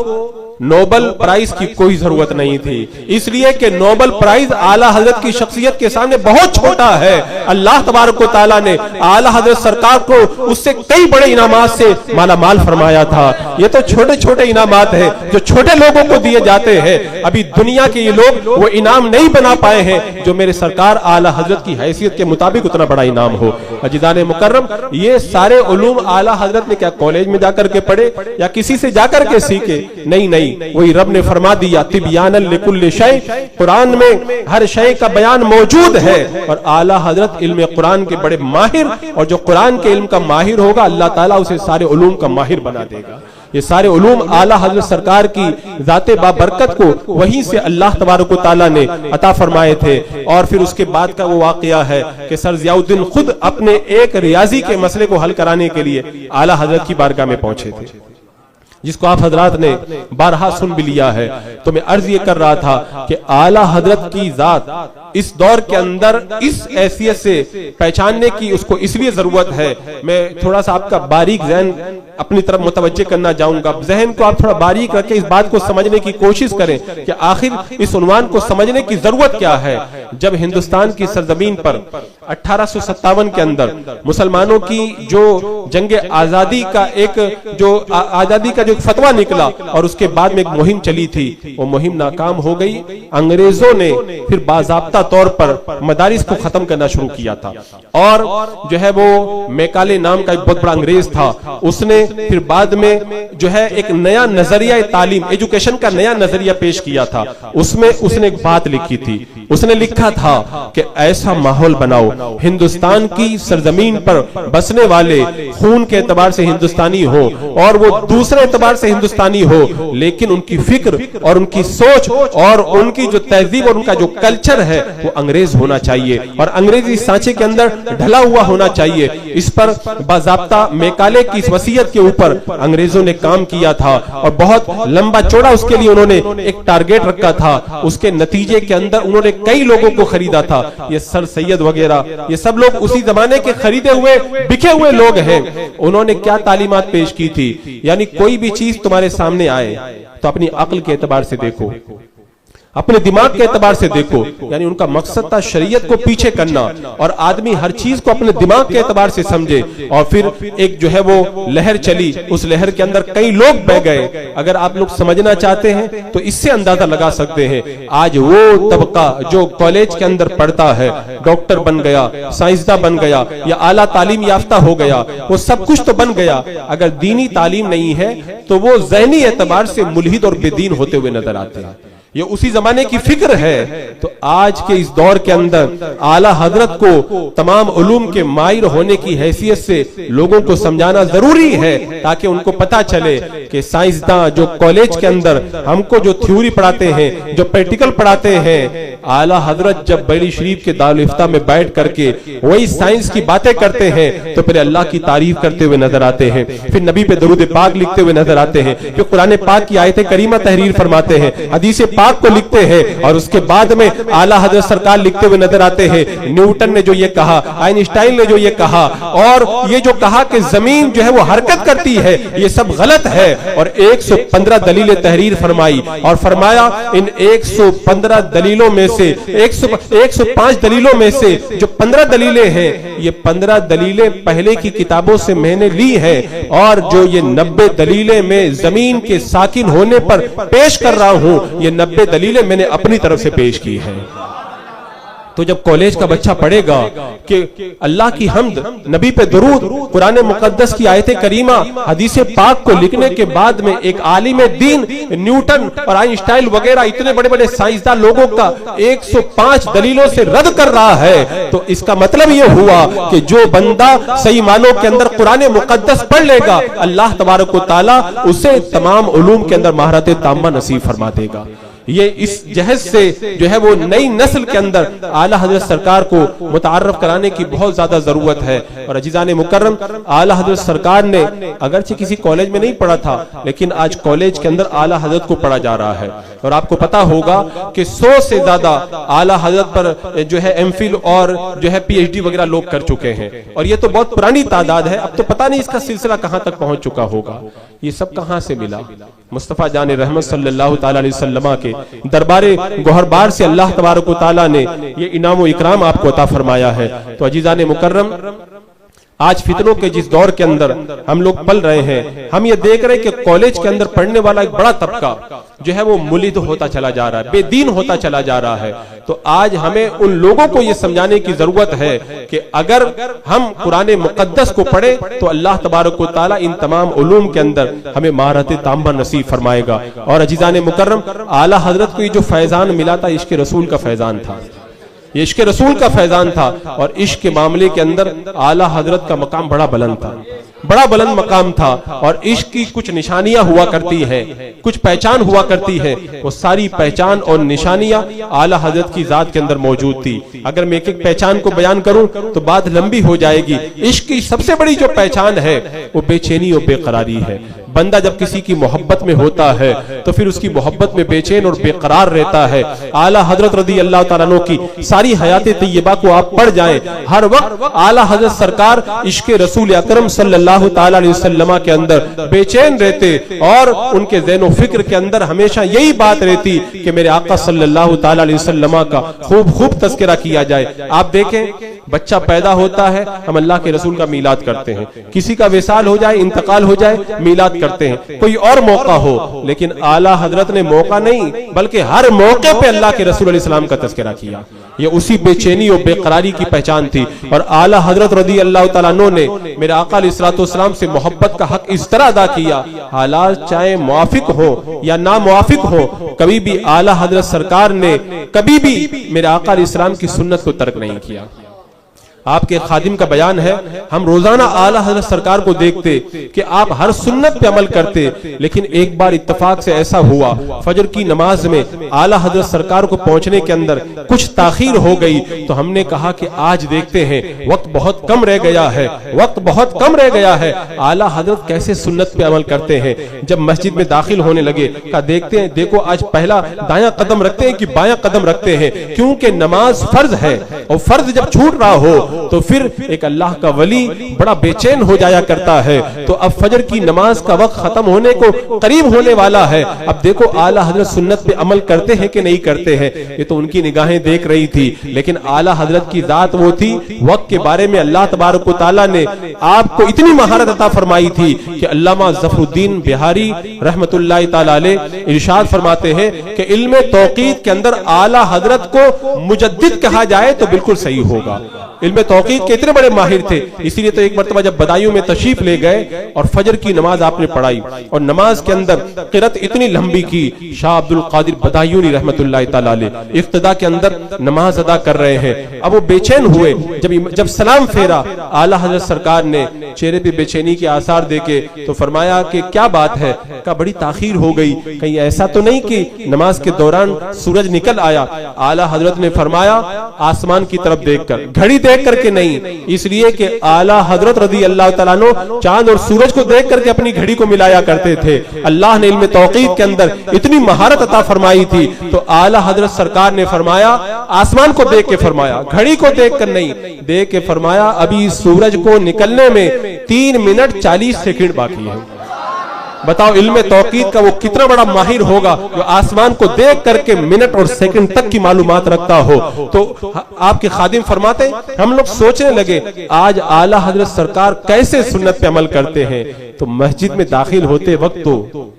नोबेल प्राइज की कोई जरूरत नहीं थी, इसलिए कि नोबेल प्राइज आला हजरत की शख्सियत के सामने बहुत छोटा है। अल्लाह तबारक व तआला ने आला हजरत सरकार को उससे कई बड़े इनामात से माला माल फरमाया था। ये तो छोटे छोटे इनामात हैं जो छोटे लोगों को दिए जाते हैं। अभी दुनिया के ये लोग वो इनाम नहीं बना पाए हैं जो मेरे सरकार आला हजरत की हैसियत के मुताबिक उतना बड़ा इनाम हो। अजीज़ान मुकर्रम, ये सारे उलूम आला हजरत ने क्या कॉलेज में जाकर के पढ़े या किसी से जाकर के सीखे? नहीं, वही रब ने फरमा दिया तिबयानन लिकुल्लि शै, कुरान में हर शय का बयान मौजूद है। और आला हजरत इल्म कुरान के बड़े माहिर, और जो कुरान के इल्म का माहिर होगा अल्लाह ताला उसे सारे उलूम का माहिर बना देगा। ये सारे उलूम आला हजरत सरकार की जाते बाबरकत को वहीं से अल्लाह तबारक व तआला ने अता फरमाए थे। और फिर उसके बाद का वो वाकया है कि सर ज़ियाउद्दीन खुद अपने एक रियाजी के मसले को हल कराने के लिए आला हजरत की बारगाह में पहुंचे थे, जिसको आप हजरात ने बारहा सुन भी लिया है। तो मैं अर्ज ये कर रहा था कि आला हजरत की जात इस दौर के अंदर इस हैसियत से पहचानने की उसको इसलिए जरूरत है। मैं थोड़ा सा आपका बारीक ज़हन अपनी तरफ मुतवज्जे करना चाहूंगा। जहन को आप थोड़ा बारीक रख के इस बात को समझने की कोशिश करें कि आखिर इस उन्वान को समझने की जरूरत क्या है। जब हिंदुस्तान की सरजमीन पर 1857 के अंदर मुसलमानों की जो जंग आजादी का जो फतवा निकला और उसके बाद में एक मुहिम चली थी, वो मुहिम नाकाम हो गई। अंग्रेजों ने फिर बाज़ाब्ता तौर पर मदारिस को खत्म करना शुरू किया था और जो है वो मैकाले नाम का एक बहुत बड़ा अंग्रेज था, उसने फिर बाद में जो है एक नया नजरिया तालीम एजुकेशन का नया नजरिया पेश किया था। उसमें उसने एक बात लिखी थी, उसने लिखा था कि ऐसा माहौल बनाओ हिंदुस्तान की सरजमीन पर बसने वाले खून के एतबार से हिंदुस्तानी हो और वो दूसरे एतबार से हिंदुस्तानी हो, लेकिन उनकी फिक्र और उनकी सोच और उनकी जो तहजीब और उनका जो कल्चर है वो अंग्रेज होना चाहिए और अंग्रेजी सांचे के अंदर ढला हुआ होना चाहिए। इस पर बाज़ाब्ता मैकाले की इस वसीयत के ऊपर अंग्रेजों ने काम किया था और बहुत लंबा चौड़ा उसके लिए उन्होंने एक टारगेट रखा था। उसके नतीजे के अंदर उन्होंने कई लोगों को खरीदा था। ये सर सैयद वगैरह ये सब लोग उसी जमाने के खरीदे हुए बिके हुए लोग हैं। उन्होंने क्या तालीमात पेश की थी, यानी कोई भी चीज तुम्हारे सामने आए तो अपनी अक्ल के एतबार से देखो, अपने दिमाग के एतबार से देखो। यानी उनका मकसद था शरीयत को पीछे करना और आदमी हर चीज को अपने दिमाग के एतबार से समझे। और फिर एक जो है वो लहर चली, उस लहर के अंदर कई लोग बह गए। अगर आप लोग समझना चाहते हैं तो इससे अंदाजा लगा सकते हैं। आज वो तबका जो कॉलेज के अंदर पढ़ता है, डॉक्टर बन गया, साइंसदान बन गया या आला तालीम याफ्ता हो गया, वो सब कुछ तो बन गया, अगर दीनी तालीम नहीं है तो वो ज़हनी एतबार से मुल्हिद और बेदीन होते हुए नजर आते हैं। ये उसी जमाने की फिक्र है। तो आज के इस दौर के अंदर आला हजरत को तमाम उलूम के माहिर होने की हैसियत से लोगों को समझाना जरूरी है, ताकि उनको पता चले कि साइंसदान जो कॉलेज के अंदर हमको जो थ्योरी पढ़ाते हैं, जो प्रैक्टिकल पढ़ाते हैं, आला हजरत जब बड़ी शरीफ के दारुल इफ्ता में बैठ करके वही साइंस की बातें करते हैं तो फिर अल्लाह की तारीफ करते हुए नजर आते हैं, फिर नबी पे दरूद पाक लिखते हुए नजर आते हैं, फिर कुरान पाक की आयतें करीमा तहरीर फरमाते हैं, हदीस पाक को लिखते हैं, और उसके बाद में आला हजरत सरकार लिखते हुए नजर आते हैं न्यूटन ने जो ये कहा, आइंस्टाइन ने जो ये कहा, और ये जो कहा कि जमीन जो है वो हरकत करती है, ये सब गलत है। और 115 दलीलें तहरीर फरमाई और फरमाया इन 115 दलीलों में से 105 दलीलों में से जो 15 दलीलें हैं, ये 15 दलीलें पहले की किताबों से मैंने ली है, और जो ये 90 दलीलें मैं जमीन के साकिन होने पर पेश कर रहा हूं, ये 90 दलीलें मैंने अपनी तरफ से पेश की हैं। तो जब कॉलेज का बच्चा पढ़ेगा कि अल्लाह की हम्द, नबी पे दुरूद, कुरान मुकद्दस की आयतें करीमा, हदीस पाक को लिखने के बाद में एक आलिम दीन न्यूटन और आइंस्टाइन वगैरह इतने बड़े बड़े साइंसदान लोगों का 105 दलीलों से रद्द कर रहा है, तो इसका मतलब यह हुआ कि जो बंदा सही मानों के अंदर कुरान मुकद्दस पढ़ लेगा, अल्लाह तबारक व तआला उसे तमाम उलूम के अंदर महारत ताम्मा नसीब फरमा देगा। ये इस जहज से जो है वो नई नस्ल के अंदर आला हजरत सरकार को मुतारफ कराने की बहुत ज्यादा जरूरत है। और अजीजान मुकर्रम, आला हजरत सरकार ने अगरचे किसी कॉलेज में नहीं पढ़ा था, लेकिन आज कॉलेज के अंदर आला हजरत को पढ़ा जा रहा है। और आपको पता होगा कि 100 से ज्यादा आला हजरत पर जो है एमफिल और जो है पीएचडी वगैरह लोग कर चुके हैं, और ये तो बहुत पुरानी तादाद है। अब तो पता नहीं इसका सिलसिला कहां तक पहुंच चुका होगा। ये सब कहां से मिला? मुस्तफा जान रहमत सल्लल्लाहु ताला अलैहि वसल्लम के दरबारे गोहरबार से अल्लाह तबारक व तआला ने ये इनाम व इकराम आपको अता फरमाया है। तो अजीजान मुकर्रम, आज फितनों के जिस दौर के अंदर हम लोग पल रहे हैं, हम ये देख रहे हैं कि कॉलेज के अंदर पढ़ने वाला एक बड़ा तबका जो है वो मुलिद होता चला जा रहा है, बेदीन होता चला जा रहा है। तो आज हमें उन लोगों को ये समझाने की जरूरत है कि अगर हम कुरान मुकद्दस को पढ़े तो अल्लाह तबारक व तआला इन तमाम उलूम के अंदर हमें महारत ताम्मा नसीब फरमाएगा। और अजीजान मुकर्रम, आला हजरत को ये जो फैजान मिला था, इश्क रसूल का फैजान था, ये इश्क रसूल का फैजान था। और इश्क के मामले के अंदर आला हजरत का मकाम बड़ा बुलंद था, बड़ा बुलंद मकाम था। और इश्क की कुछ निशानियां हुआ करती है, कुछ पहचान हुआ करती है, वो सारी पहचान और निशानियां आला हजरत की जात के अंदर मौजूद थी। अगर मैं एक एक पहचान को बयान करूं तो बात लंबी हो जाएगी। इश्क की सबसे बड़ी जो पहचान है वो बेचैनी और बेकरारी है। बंदा जब किसी की मोहब्बत में होता है तो फिर उसकी मोहब्बत में बेचैन और बेकरार रहता है। आला हजरत रज़ी अल्लाह तआला अन्हु की सारी हयात तय्यबा को आप पढ़ जाएं, हर वक्त आला हजरत सरकार इश्क रसूल अकरम सल्लल्लाहु ताला अलैहि वसल्लम के अंदर बेचैन रहते, और उनके ज़हन फिक्र के अंदर हमेशा यही बात रहती कि मेरे आका सल्लल्लाहु ताला अलैहि वसल्लम का खूब तज़किरा किया जाए। आप देखें, बच्चा पैदा होता है, हम अल्लाह के रसूल का मीलाद करते हैं, किसी का विसाल हो जाए, इंतकाल हो जाए, मीलाद करते हैं, कोई और मौका हो, लेकिन आला हजरत ने मौका नहीं बल्कि हर मौके पे अल्लाह के रसूल अलैहि सलाम का तज़किरा किया। ये उसी बेचैनी और बेकरारी की पहचान थी। और आला हजरत रज़ी अल्लाह तआला अन्हु ने मेरे आका अलैहिस्सलातु वस्सलाम से मोहब्बत का हक इस तरह अदा किया, हालात चाहे मुआफिक हो या ना मुआफिक हो, कभी भी आला हजरत सरकार ने कभी भी मेरे आका अलैहिस्सलाम की सुन्नत को तर्क नहीं किया। आपके खादिम का बयान है, हम रोजाना आला हजरत सरकार को देखते कि आप हर सुन्नत पे अमल करते, लेकिन एक बार इत्तेफाक से ऐसा हुआ, फजर की नमाज में आला हजरत सरकार को पहुंचने के अंदर कुछ ताखीर हो गई। तो हमने कहा कि आज देखते हैं वक्त बहुत कम रह गया है, वक्त बहुत कम रह गया है, आला हजरत कैसे सुन्नत पे अमल करते हैं। जब मस्जिद में दाखिल होने लगे, कहा देखते हैं, देखो आज पहला दायां कदम रखते हैं कि बायां कदम रखते हैं, क्योंकि नमाज फर्ज है, और फर्ज जब छूट रहा हो तो फिर एक अल्लाह का वली बड़ा बेचैन हो जाया करता है। तो अब फजर की नमाज का वक्त खत्म होने को करीब होने वाला है। अब देखो आला हजरत सुन्नत पे अमल करते हैं कि नहीं करते हैं, ये तो उनकी निगाहें देख रही थी, लेकिन आला हजरत की जात वो थी, वक्त के बारे में अल्लाह तबारक व तआला ने आपको इतनी महारत अता फरमाई थी कि अल्लामा ज़फरुद्दीन बिहारी रहमतुल्लाह तआला अलैह इरशाद फरमाते हैं कि इल्म तौक़ीद के अंदर आला हजरत को मुजद्दिद कहा जाए तो बिल्कुल सही होगा। इल्म तौक़ीद के इतने बड़े माहिर थे। इसीलिए तो एक मरतबा जब बदायूं में तशरीफ ले गए और फजर की नमाज आपने पढ़ाई और नमाज के अंदर क़िरात इतनी लंबी की, शाह अब्दुल कादिर बदायूनी रहमतुल्लाह तआला अलैह इफ्तिदा के अंदर नमाज अदा कर रहे हैं। अब वो बेचैन हुए, जब सलाम फेरा आला हजरत सरकार ने चेहरे पे बेचैनी के आसार देके तो फरमाया कि क्या बात है, का बड़ी ताखीर हो गई, कहीं ऐसा तो नहीं कि नमाज के दौरान सूरज निकल आया। आला हजरत ने फरमाया आसमान की तरफ देखकर, घड़ी देख करके नहीं, इसलिए कि आला हजरत रज़ी अल्लाह तआला अन्हु चांद और सूरज को देख करके अपनी घड़ी को मिलाया करते थे। अल्लाह ने इल्म तौक़ीद के अंदर इतनी महारत अता फरमाई थी, तो आला हजरत सरकार ने फरमाया आसमान को देख के फरमाया, घड़ी को देख कर नहीं, देख के फरमाया अभी सूरज को निकलने में 3 मिनट 40 सेकंड बाकी है। बताओ इल्म तौक़ीद का वो कितना बड़ा माहिर होगा जो आसमान को देख करके मिनट और सेकंड तक की मालूमात रखता हो। तो आपके खादिम फरमाते, हम लोग सोचने लगे आज आला हजरत सरकार कैसे सुन्नत पे अमल करते हैं। तो मस्जिद में दाखिल होते वक्त तो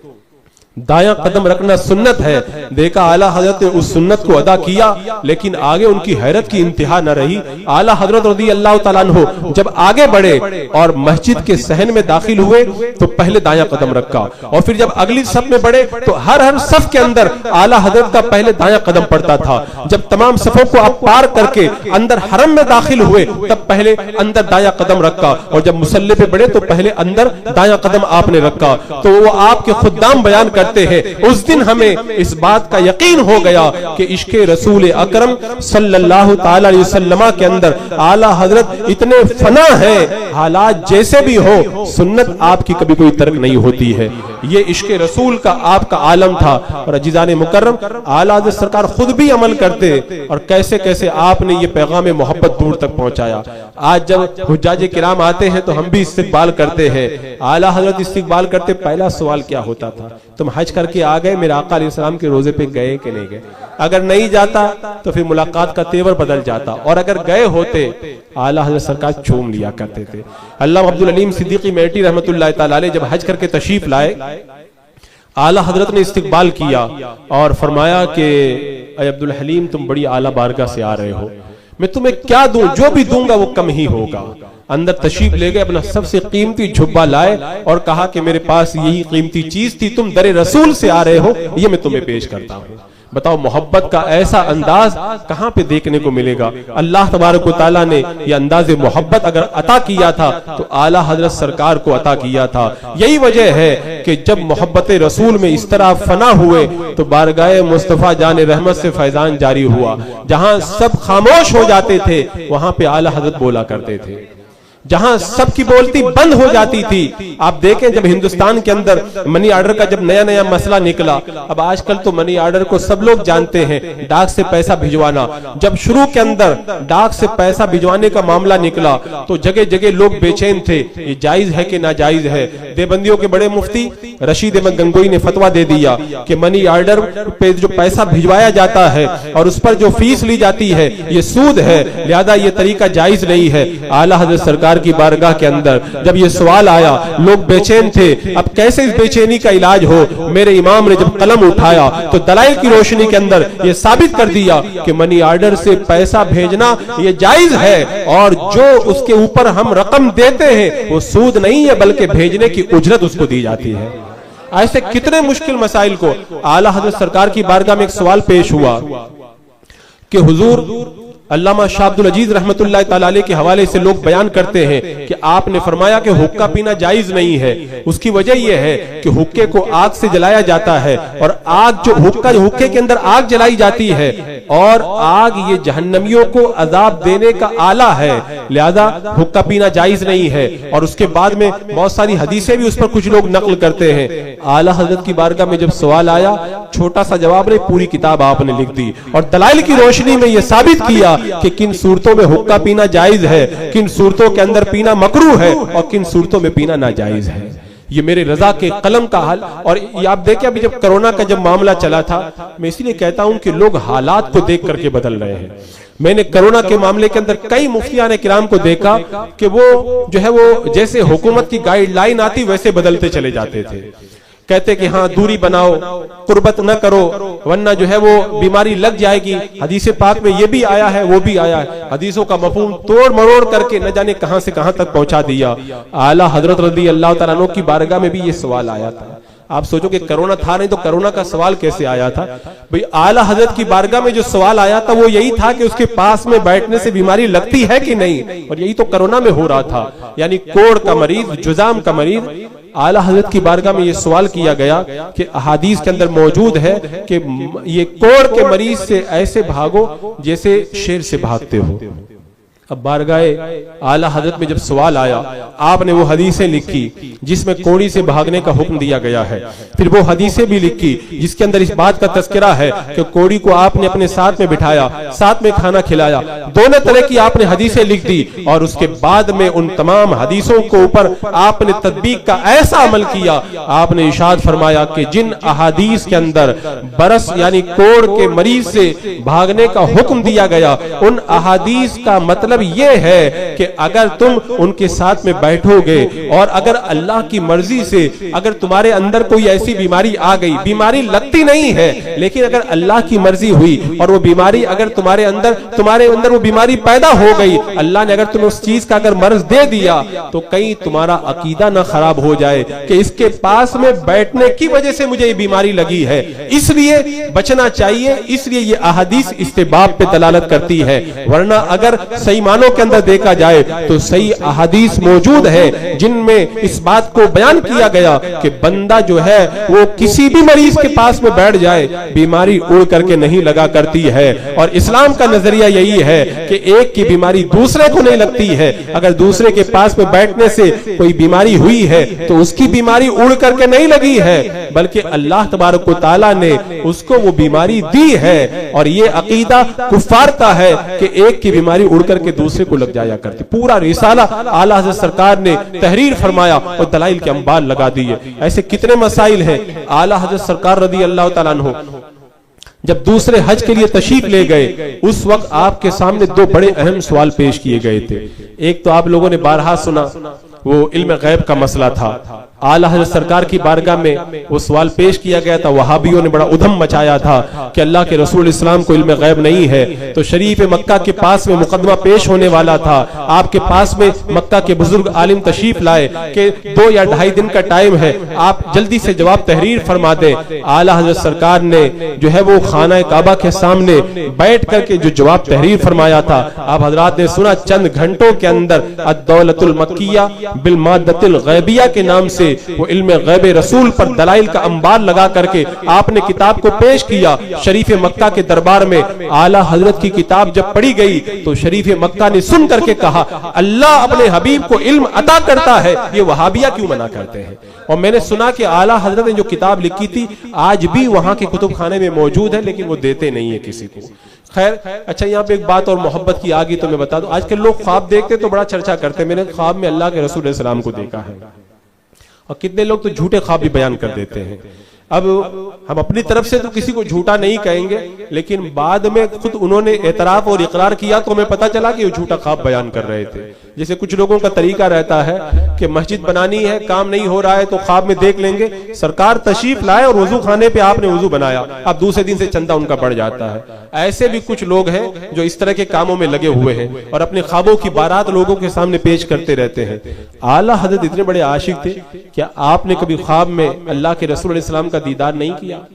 दायां कदम रखना सुन्नत है। देखा आला हजरत ने उस सुन्नत को अदा किया, लेकिन आगे उनकी हैरत की इंतहा न रही। आला हजरत रज़ी अल्लाह तआला अन्हु जब आगे बढ़े और मस्जिद के सहन में दाखिल हुए तो पहले दायां कदम रखा, और फिर जब अगली सफ में बढ़े तो हर सफ के अंदर आला हजरत का पहले दायां कदम पड़ता था। जब तमाम सफों को आप पार करके अंदर हरम में दाखिल हुए तब पहले अंदर दायां कदम रखा, और जब मुसल्ले पे बढ़े तो पहले अंदर दायां कदम आपने रखा। तो वो आपके खुद्दाम बयान हैं। उस दिन हमें इस बात का यकीन हो गया कि इश्क़े रसूल अकरम सल्लल्लाहु ताला अलैहि वसल्लम के अंदर आला हजरत इतने फना है, हालात जैसे भी हो सुन्नत आपकी कभी कोई तर्क नहीं होती है। ये इश्क़े रसूल का आपका आलम था। और अजीज़ान मुकर्रम आला हजरत सरकार खुद भी अमल करते और कैसे कैसे आपने ये पैगाम मोहब्बत दूर तक पहुंचाया। आज जब हुज्जाज किराम आते हैं तो हम भी इस्तिक़बाल करते हैं, आला हजरत इस्तिक़बाल करते, पहला सवाल क्या होता था, तुम हज करके आ गए, मेरे आका अलैहिस्सलाम के रोजे पे गए कि नहीं गए। अगर नहीं जाता तो फिर मुलाकात का तेवर बदल जाता, और अगर गए होते आला हजरत सरकार चूम लिया करते थे। अल्लामा अब्दुल अलीम सिद्दीकी मेटी रहमतुल्लाह तआला अलैह जब हज करके तशरीफ लाए, आला हजरत ने इस्तिक़बाल किया और फरमाया कि अय अब्दुल हलीम तुम बड़ी आला बारगाह से आ रहे हो, मैं तुम्हें क्या दूं, जो भी दूंगा वो कम ही होगा। अंदर तशरीफ ले गए, अपना सबसे कीमती झुब्बा लाए और कहा कि मेरे पास यही कीमती चीज थी, तुम दरे रसूल से आ रहे हो, ये मैं तुम्हें पेश करता हूँ। बताओ मोहब्बत का ऐसा अंदाज कहां पे देखने को मिलेगा। अल्लाह तबारक व तआला ने ये अंदाज मोहब्बत अगर अता किया था तो आला हजरत सरकार को अता किया था। यही वजह है कि जब मोहब्बत रसूल में इस तरह फना हुए तो बारगाह मुस्तफा जान रहमत से फैजान जारी हुआ। जहां सब खामोश हो जाते थे वहां पे आला हजरत बोला करते थे, जहां सबकी बोलती बंद हो जाती थी। आप देखें जब हिंदुस्तान के अंदर मनी ऑर्डर का जब नया नया मसला निकला, अब आजकल तो मनी ऑर्डर को सब लोग जानते हैं, डाक से पैसा भिजवाना। जब शुरू के अंदर डाक से पैसा भिजवाने का मामला निकला तो जगह जगह लोग बेचैन थे, ये जायज है कि नाजायज है। देवबंदियों के बड़े मुफ्ती रशीद अहमद गंगोई ने फतवा दे दिया कि मनी ऑर्डर पे जो पैसा भिजवाया जाता है और उस पर जो फीस ली जाती है ये सूद है, लिहाजा ये तरीका जायज नहीं है। आला हजरत सरकार की बारगाह के अंदर जब ये सवाल आया, लोग बेचैन थे, अब कैसे इस बेचैनी का इलाज हो। मेरे इमाम ने जब कलम उठाया तो दलाइल की रोशनी के अंदर ये साबित कर दिया कि मनी ऑर्डर से पैसा भेजना ये जायज है, और जो उसके ऊपर हम रकम देते हैं वो सूद नहीं है बल्कि भेजने की उजरत उसको दी जाती है। ऐसे कितने मुश्किल मसाइल को आला हजरत सरकार की बारगाह में एक सवाल पेश हुआ कि हुजूर अल्लामा शाह अब्दुल अजीज रहमतुल्लाह तआला अलैह के हवाले से लोग बयान करते हैं कि आपने फरमाया कि हुक्का पीना जायज नहीं है। उसकी वजह यह है कि हुक्के को आग से जलाया जाता है, और आग जो हुक्के के अंदर आग जलाई जाती है, और आग ये जहन्नमियों को अजाब देने का आला है, लिहाजा हुक्का पीना जायज नहीं है। और उसके बाद में बहुत सारी हदीसें भी उस पर कुछ लोग नकल करते हैं। आला हजरत की बारगाह में जब सवाल आया, छोटा सा जवाब नहीं, पूरी किताब आपने लिख दी और दलाइल की रोशनी में यह साबित किया कि किन सूरतों में हुक्का पीना जायज है, किन सूरतों के अंदर पीना मकरूह है और किन सूरतों में पीना नाजायज है। ये मेरे रजा के कलम का हाल। और ये आप देखें अभी जब कोरोना का जब मामला चला था, मैं इसलिए कहता हूं कि लोग हालात को देख करके बदल रहे हैं। मैंने कोरोना के मामले के अंदर कई मुफ्तियान किराम को देखा कि वो जो है वो जैसे हुकूमत की गाइडलाइन आती वैसे बदलते चले जाते थे। कहते कि हाँ दूरी बनाओ, कुर्बत न करो, वरना जो है वो बीमारी लग जाएगी। हदीस पाक में ये भी आया है, वो भी आया है। हदीसों का मफहूम तोड़ मरोड़ करके न जाने कहां से कहां तक पहुंचा दिया। आला हजरत रज़ी अल्लाह तआला अन्हु की बारगाह में भी ये सवाल आया था। आप सोचो कि कोरोना था नहीं तो कोरोना का सवाल कैसे आया था? भाई आला हजरत की बारगाह में जो सवाल आया था वो यही था कि उसके पास में बैठने से बीमारी लगती है कि नहीं, और यही तो कोरोना में हो रहा था। यानी कोढ़ का मरीज, जुजाम का मरीज, आला हजरत की बारगाह में ये सवाल किया गया कि अहादीस के अंदर मौजूद है कि ये कोढ़ के मरीज से ऐसे भागो जैसे शेर से भागते हो। अब बारगाह आला हजरत में जब सवाल आया, आपने वो हदीसें लिखी जिसमें कोड़ी से भागने का हुक्म दिया गया है, फिर वो हदीसें भी लिखी जिसके अंदर इस बात का तस्करा है कि कोड़ी को आपने अपने साथ में बिठाया, साथ में खाना खिलाया। दोनों तरह की आपने हदीसें लिख दी और उसके बाद में उन तमाम हदीसों के ऊपर आपने तदबीक का ऐसा अमल किया। आपने इरशाद फरमाया कि जिन अहादीस के अंदर बरस यानी कोढ़ के मरीज से भागने का हुक्म दिया गया, उन अहादीस का मतलब ये है कि अगर तुम उनके साथ में बैठोगे और अगर अल्लाह की मर्जी से अगर तुम्हारे अंदर कोई ऐसी बीमारी आ गई, बीमारी लगती नहीं है लेकिन अगर अल्लाह की मर्जी हुई और वो बीमारी अगर तुम्हारे अंदर वो बीमारी पैदा हो गई, अल्लाह ने अगर तुम्हें उस चीज का अगर मर्ज दे दिया तो कहीं तुम्हारा अकीदा ना खराब हो जाए कि इसके पास में बैठने की वजह से मुझे ये बीमारी लगी है, इसलिए बचना चाहिए। इसलिए ये अहादीस इस्तेबाब पे दलालत करती है। वरना अगर सही मानों के अंदर देखा जाए तो सही अहादीस मौजूद है जिनमें इस बात को बयान किया गया कि बंदा जो है वो किसी भी मरीज के पास में बैठ जाए, बीमारी उड़ करके नहीं लगा करती है। और इस्लाम का नजरिया यही है कि एक की बीमारी दूसरे को नहीं लगती है। अगर दूसरे के पास में बैठने से कोई बीमारी हुई है तो उसकी बीमारी उड़ करके नहीं लगी है, बल्कि अल्लाह तबारक व तआला ने उसको वो बीमारी दी है। और ये अकीदा कुफार का है कि एक की बीमारी उड़ करके दूसरे को लग जाया करती। पूरा रिसाला आला हज़रत सरकार ने तहरीर फरमाया और दलाइल के अंबार लगा दिए। ऐसे कितने मसाइल हैं। आला हज़रत सरकार रज़ी अल्लाह तआला अन्हु जब दूसरे हज के लिए तशरीफ ले गए, उस वक्त आपके सामने दो बड़े अहम सवाल पेश किए गए थे। एक तो आप लोगों ने बारहा सुना, वो इल्म गैब का मसला था। आला हज़रत सरकार की बारगाह में वो सवाल पेश किया गया था। वहाबियों ने बड़ा उधम मचाया था कि अल्लाह के रसूल इस्लाम को इल्म गैब नहीं है। तो शरीफ मक्का के पास में मुकदमा पेश होने वाला था। आपके पास में मक्का के बुजुर्ग आलिम तशरीफ लाए कि 2 या 2.5 दिन का टाइम है, आप जल्दी से जवाब तहरीर फरमा दें। आला हज़रत सरकार ने जो है वो खाना काबा के सामने बैठ करके जो जवाब तहरीर फरमाया था, आप हजरात ने सुना। चंद घंटों के अंदर अद-दौलतुल मक्किया बिल मादतिल गैबिया के नाम से वो इल्म गैब रसूल पर दलाइल का अंबार लगा करके आपने किताब को पेश किया। शरीफ मक्का के दरबार में आला हजरत की किताब जब पढ़ी गई तो शरीफ मक्का ने सुन करके कहा, अल्लाह अपने हबीब को इल्म अता करता है, ये वहाबिया क्यों मना करते हैं। और मैंने सुना कि आला हजरत ने जो किताब लिखी थी आज भी वहां के कुतुब खाने में मौजूद है, लेकिन वो देते नहीं है किसी को। खैर, अच्छा यहाँ पे एक बात और मोहब्बत की आगे तो मैं बता दूं, आजकल लोग ख्वाब देखते तो बड़ा चर्चा करते। मैंने ख्वाब में अल्लाह के रसूल सलाम को देखा है, और कितने लोग तो झूठे ख्वाब भी बयान कर देते हैं। अब हम अपनी तरफ से तो किसी को झूठा नहीं कहेंगे, लेकिन बाद में खुद उन्होंने एतराफ और इकरार किया तो हमें पता चला कि वो झूठा ख्वाब बयान कर रहे थे। जैसे कुछ लोगों का तरीका रहता है कि मस्जिद बनानी है, काम नहीं हो रहा है तो ख्वाब में देख लेंगे सरकार तशरीफ लाए और वजू खाने पे आपने वजू बनाया, अब दूसरे दिन से चंदा उनका बढ़ जाता है। ऐसे भी कुछ लोग हैं जो इस तरह के कामों में लगे हुए हैं और अपने ख्वाबों की बारात लोगों के सामने पेश करते रहते हैं। आला हज़रत इतने बड़े आशिक थे, क्या आपने कभी ख्वाब में अल्लाह के रसूल अलैहि सलाम का दीदार नहीं किया?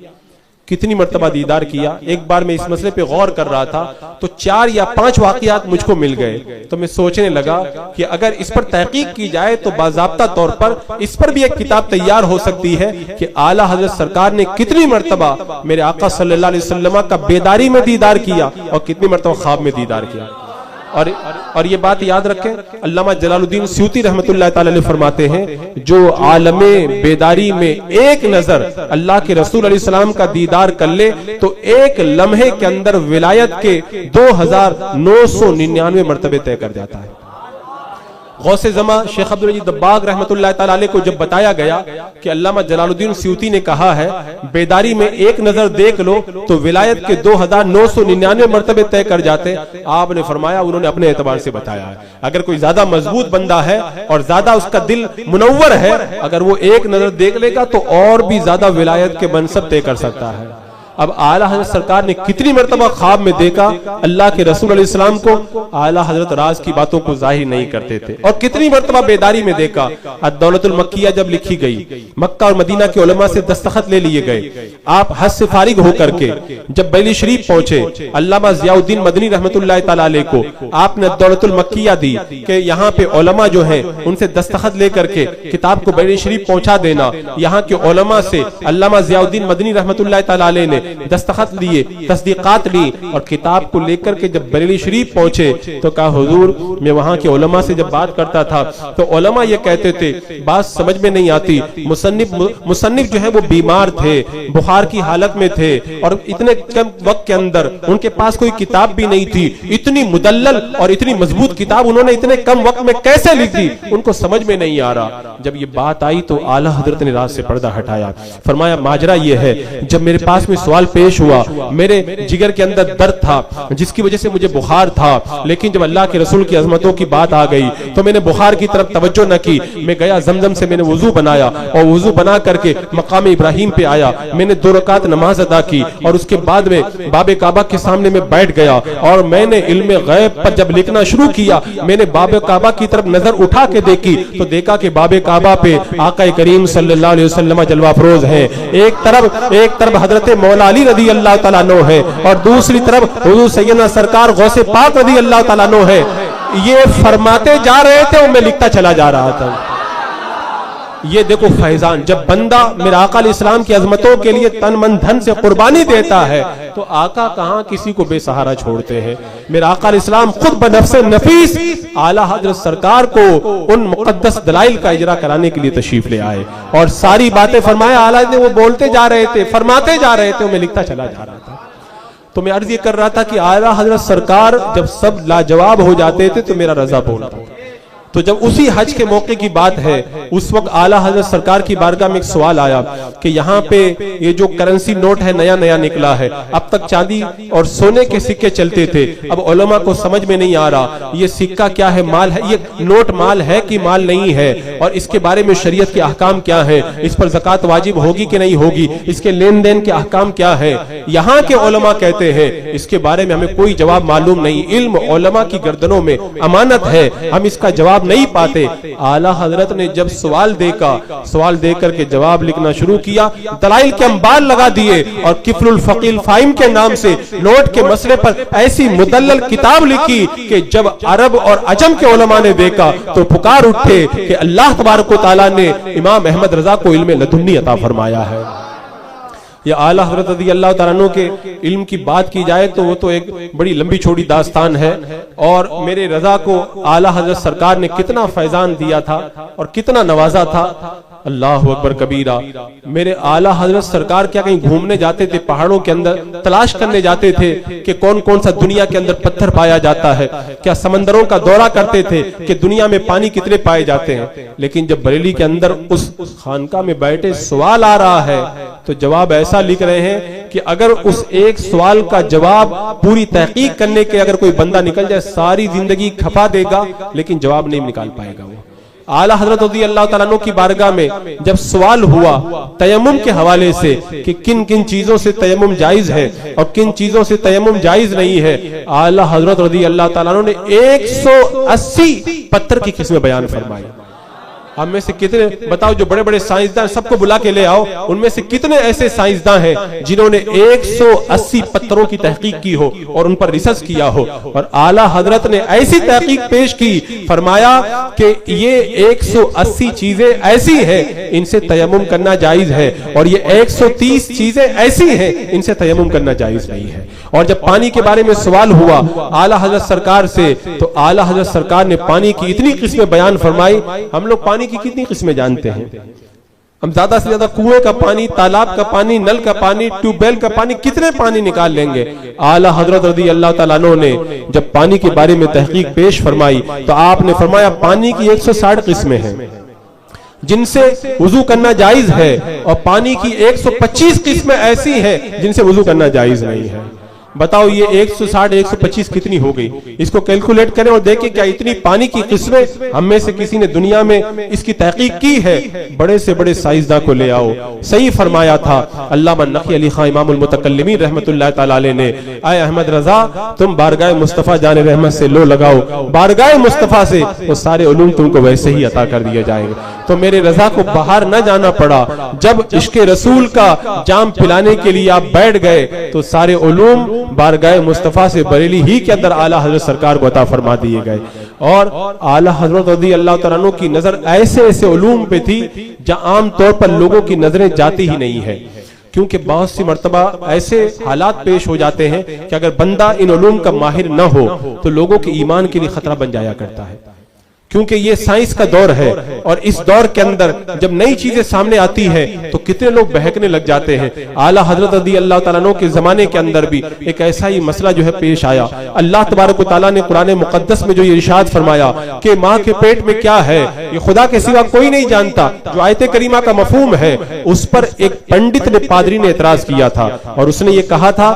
कितनी मर्तबा दीदार किया। एक बार मैं इस मसले पे गौर कर रहा था तो 4 या 5 वाकयात मुझको मिल गए। तो मैं सोचने लगा कि अगर इस पर तहकीक की जाए तो बाज़ाब्ता तौर पर इस पर भी एक किताब तैयार हो सकती है कि आला हज़रत सरकार ने कितनी मर्तबा मेरे आका सल्लल्लाहु अलैहि वसल्लम का बेदारी में दीदार किया और कितनी मर्तबा ख्वाब में दीदार किया। और ये बात याद रखें, अल्लामा जलालुद्दीन स्यूती रहमतुल्लाह ताला अलैह फरमाते हैं, जो आलमे बेदारी में एक नजर अल्लाह के रसूल अलैहि सलाम का दीदार कर ले तो एक लम्हे के अंदर विलायत के 2999 मर्तबे तय कर जाता है। गौसे ज़मा शेख अब्दुल अजीज दब्बाग रहमतुल्लाह तआला अलैह को जब बताया गया कि अल्लामा जलालुद्दीन स्यूती ने कहा है बेदारी में एक नजर देख लो तो विलायत के 2999 मर्तबे तय कर जाते। आपने फरमाया, उन्होंने अपने एतबार से बताया है, अगर कोई ज्यादा मजबूत बंदा है और ज्यादा उसका दिल मुनव्वर है, अगर वो एक नजर देख लेगा तो और भी ज्यादा विलायत के मनसब तय कर सकता है। अब आला हजरत सरकार ने कितनी मरतबा ख्वाब में देखा अल्लाह के रसूल अलैहिस्सलाम को, आला हजरत राज की बातों को जाहिर नहीं करते थे, और कितनी मरतबा बेदारी में देखा। अद-दौलतुल मक्किया जब लिखी गई, मक्का और मदीना के उलमा से दस्तखत ले लिए गए, आप हज से फारिग होकर के जब बैली शरीफ पहुंचे, अल्लामा ज़ियाउद्दीन मदनी रहमतुल्लाह तआला अलैह को आपने अद-दौलतुल मक्किया दी कि यहाँ पे उलमा जो है उनसे दस्तखत लेकर के किताब को बैली शरीफ पहुंचा देना। यहाँ के उलमा से अल्लामा ज़ियाउद्दीन मदनी रहमतुल्लाह तआला अलैह ने दस्तखत लिए, तस्दीकात ली, और किताब को लेकर के जब बरेली शरीफ पहुंचे तो कहा हुजूर, मैं वहां के उलमा से जब बात करता था तो उलमा ये कहते थे बात समझ में नहीं आती, मुसन्निफ जो है वो बीमार थे, बुखार की हालत में थे, और इतने कम वक्त के अंदर उनके पास कोई किताब भी नहीं थी, इतनी मुदल्लल और इतनी मजबूत किताब उन्होंने इतने कम वक्त में कैसे लिख दी, उनको समझ में नहीं आ रहा। जब ये बात आई तो आला हजरत ने रात से पर्दा हटाया, फरमाया माजरा ये है, जब मेरे पास में सवाल पेश हुआ, मेरे जिगर के अंदर दर्द था जिसकी वजह से मुझे बुखार था, लेकिन जब अल्लाह के रसूल की अजमतों की बात आ गई तो मैंने बुखार की तरफ तवज्जो न की, मैं गया जमजम से मैंने वुजू बनाया और वुजू बना करके मकाम इब्राहिम पे आया, मैंने 2 रकात नमाज अदा की और उसके बाद में बाबे काबा के सामने में बैठ गया और मैंने इल्मे गैब पर जब लिखना शुरू किया, मैंने बाबे काबा की तरफ नजर उठा के देखी तो देखा कि बाबे काबा पे आका करीम सल्लल्लाहु अलैहि वसल्लम जलवा फरोज है, एक तरफ हजरत मौला अली रदी अल्लाह तआला अन्हु है और दूसरी तरफ हुजूर सैयदना सरकार गौसे पाक रदी अल्लाह तआला अन्हु है। ये फरमाते जा रहे थे और मैं लिखता चला जा रहा था। ये देखो फैजान, जब बंदा मेरे आका अलैहिस्सलाम की अजमतों के लिए तन मन धन से कुर्बानी देता है तो आका कहां किसी को बेसहारा छोड़ते हैं। मेरे आका अलैहिस्सलाम खुद बनफ्से नफीस आला हजरत सरकार को उन मुकद्दस दलाइल का इजरा कराने के लिए तशरीफ ले आए और सारी बातें फरमाया आला ने, वो बोलते जा रहे थे, फरमाते जा रहे थे, मैं लिखता चला जा रहा था। तो मैं अर्ज ये कर रहा था कि आला हजरत सरकार जब सब लाजवाब हो जाते थे तो मेरा रजा बोलता था। तो जब उसी हज के मौके की बात है, उस वक्त आला हजरत सरकार की बारगाह में एक सवाल आया कि यहाँ पे ये जो करेंसी नोट है नया नया निकला है, अब तक चांदी और सोने के सिक्के चलते थे, अब उलमा को समझ में नहीं आ रहा ये सिक्का क्या है, माल है, ये नोट माल है कि माल नहीं है, और इसके बारे में शरीयत के अहकाम क्या है, इस पर ज़कात वाजिब होगी कि नहीं होगी, इसके लेन देन के अहकाम क्या है। यहाँ के उलमा कहते हैं इसके बारे में हमें कोई जवाब मालूम नहीं, इल्म उलमा की गर्दनों में अमानत है, हम इसका जवाब नहीं पाते। आला हजरत ने जब सवाल देकर के जवाब लिखना शुरू किया, दलाइल के अंबार लगा दिए और किफलुल फकील फाहिम के नाम से नोट के मसले पर ऐसी मुदल्लल किताब लिखी कि जब अरब और अजम के उलमा ने देखा तो पुकार उठे कि अल्लाह तबारक व तआला ने इमाम अहमद रजा को इल्म लदुन्नी अता फरमाया है। या आला हज़रत रज़ी अल्लाह तआला अन्हु के इल्म की बात की जाए तो वो तो एक बड़ी लंबी चौड़ी दास्तान है, और मेरे रजा को आला हज़रत सरकार ने कितना फैजान दिया था और कितना नवाजा था। अल्लाह अकबर कबीरा। मेरे आला हजरत सरकार क्या कहीं घूमने जाते थे, पहाड़ों के अंदर तलाश करने जाते थे कि कौन कौन सा दुनिया के अंदर पत्थर पाया जाता है, क्या समंदरों का दौरा करते थे कि दुनिया में पानी कितने पाए जाते हैं। लेकिन जब बरेली के अंदर उस खानका में बैठे सवाल आ रहा है तो जवाब ऐसा लिख रहे हैं कि अगर उस एक सवाल का जवाब पूरी तहकीक करने के अगर कोई बंदा निकल जाए सारी जिंदगी खपा देगा, लेकिन जवाब नहीं निकाल पाएगा वो। आला हजरत रज़ी अल्लाह तआला अन्हु की बारगाह में जब सवाल हुआ तयम्मुम के हवाले से कि किन किन चीजों से तयम्मुम जायज है और किन चीजों से तयम्मुम जायज नहीं है, आला हजरत रज़ी अल्लाह तआला अन्हु ने 180 पत्थर की किस्में बयान फरमाई। हम में से कितने बताओ, जो बड़े बड़े साइंसदान सबको बुला के ले आओ, उनमें से कितने ऐसे साइंसदान हैं जिन्होंने 180 पत्थरों की तहकीक की हो और उन पर रिसर्च किया हो। और आला हजरत ने ऐसी तहकीक पेश की, फरमाया कि ये 180 चीजें ऐसी हैं इनसे तयम्मुम करना जायज है, और ये 130 चीजें ऐसी हैं इनसे तयम्मुम करना जायज नहीं है। और जब पानी के बारे में सवाल हुआ आला हजरत सरकार से, तो आला हजरत सरकार ने पानी की इतनी किस्में बयान फरमाई। हम लोग पानी की कितनी किस्में जानते हैं? हम ज्यादा से ज्यादा कुएं का पानी, तालाब का पानी, नल का पानी, ट्यूबवेल का पानी, कितने पानी निकाल लेंगे। आला हजरत रज़ी अल्लाह तआला अन्हु ने जब पानी के बारे में तहकीक पेश फरमाई तो आपने फरमाया पानी की 160 किस्में हैं जिनसे वुजू करना जायज है, और पानी की 125 किस्में ऐसी हैं जिनसे वुजू करना जायज नहीं है। बताओ ये 160 125 कितनी हो गई? इसको कैलकुलेट करें और देखें क्या इतनी पानी की किस्में हम में से किसी ने दुनिया में इसकी तहकीक की है। बड़े से बड़े साइंसदां को ले आओ। सही फरमाया था अल्लामा नकी अली खां इमामुल मुतकल्लिमीन रहमतुल्लाह तआला अलैह ने, आए अहमद रजा तुम बारगाह मुस्तफा जाने रहमत से लो लगाओ, बारगाह मुस्तफा से वो सारे उलूम तुमको वैसे ही अता कर दिए जाएंगे। तो मेरे रजा को बाहर न जाना पड़ा। जब इश्क़े रसूल का जाम पिलाने के लिए आप बैठ गए तो सारे उलूम बारगाह मुस्तफा से बरेली ही के अंदर आला हजरत सरकार को अता फरमा दिए गए। और आला हजरत रज़ी अल्लाह तआला अन्हु की नजर ऐसे ऐसे उलूम पे थी जहां आम तौर पर लोगों की नजरें जाती ही नहीं है, क्योंकि बहुत सी मर्तबा ऐसे हालात पेश हो जाते हैं कि अगर बंदा इन उलूम का माहिर न हो तो लोगों के ईमान के लिए खतरा बन जाया करता है। क्योंकि ये साइंस का दौर है और इस दौर के अंदर जब नई चीजें सामने आती है तो कितने लोग बहकने लग जाते हैं। आला हजरत रज़ी अल्लाह तआला अन्हु के जमाने के अंदर भी एक ऐसा ही मसला जो है पेश आया। अल्लाह तबारक व तआला ने कुरान मुकद्दस में जो ये इरशाद फरमाया कि माँ के पेट में क्या है ये खुदा के सिवा कोई नहीं जानता, जो आयत करीमा का मफहूम है, उस पर एक पंडित ने, पादरी ने एतराज किया था और उसने ये कहा था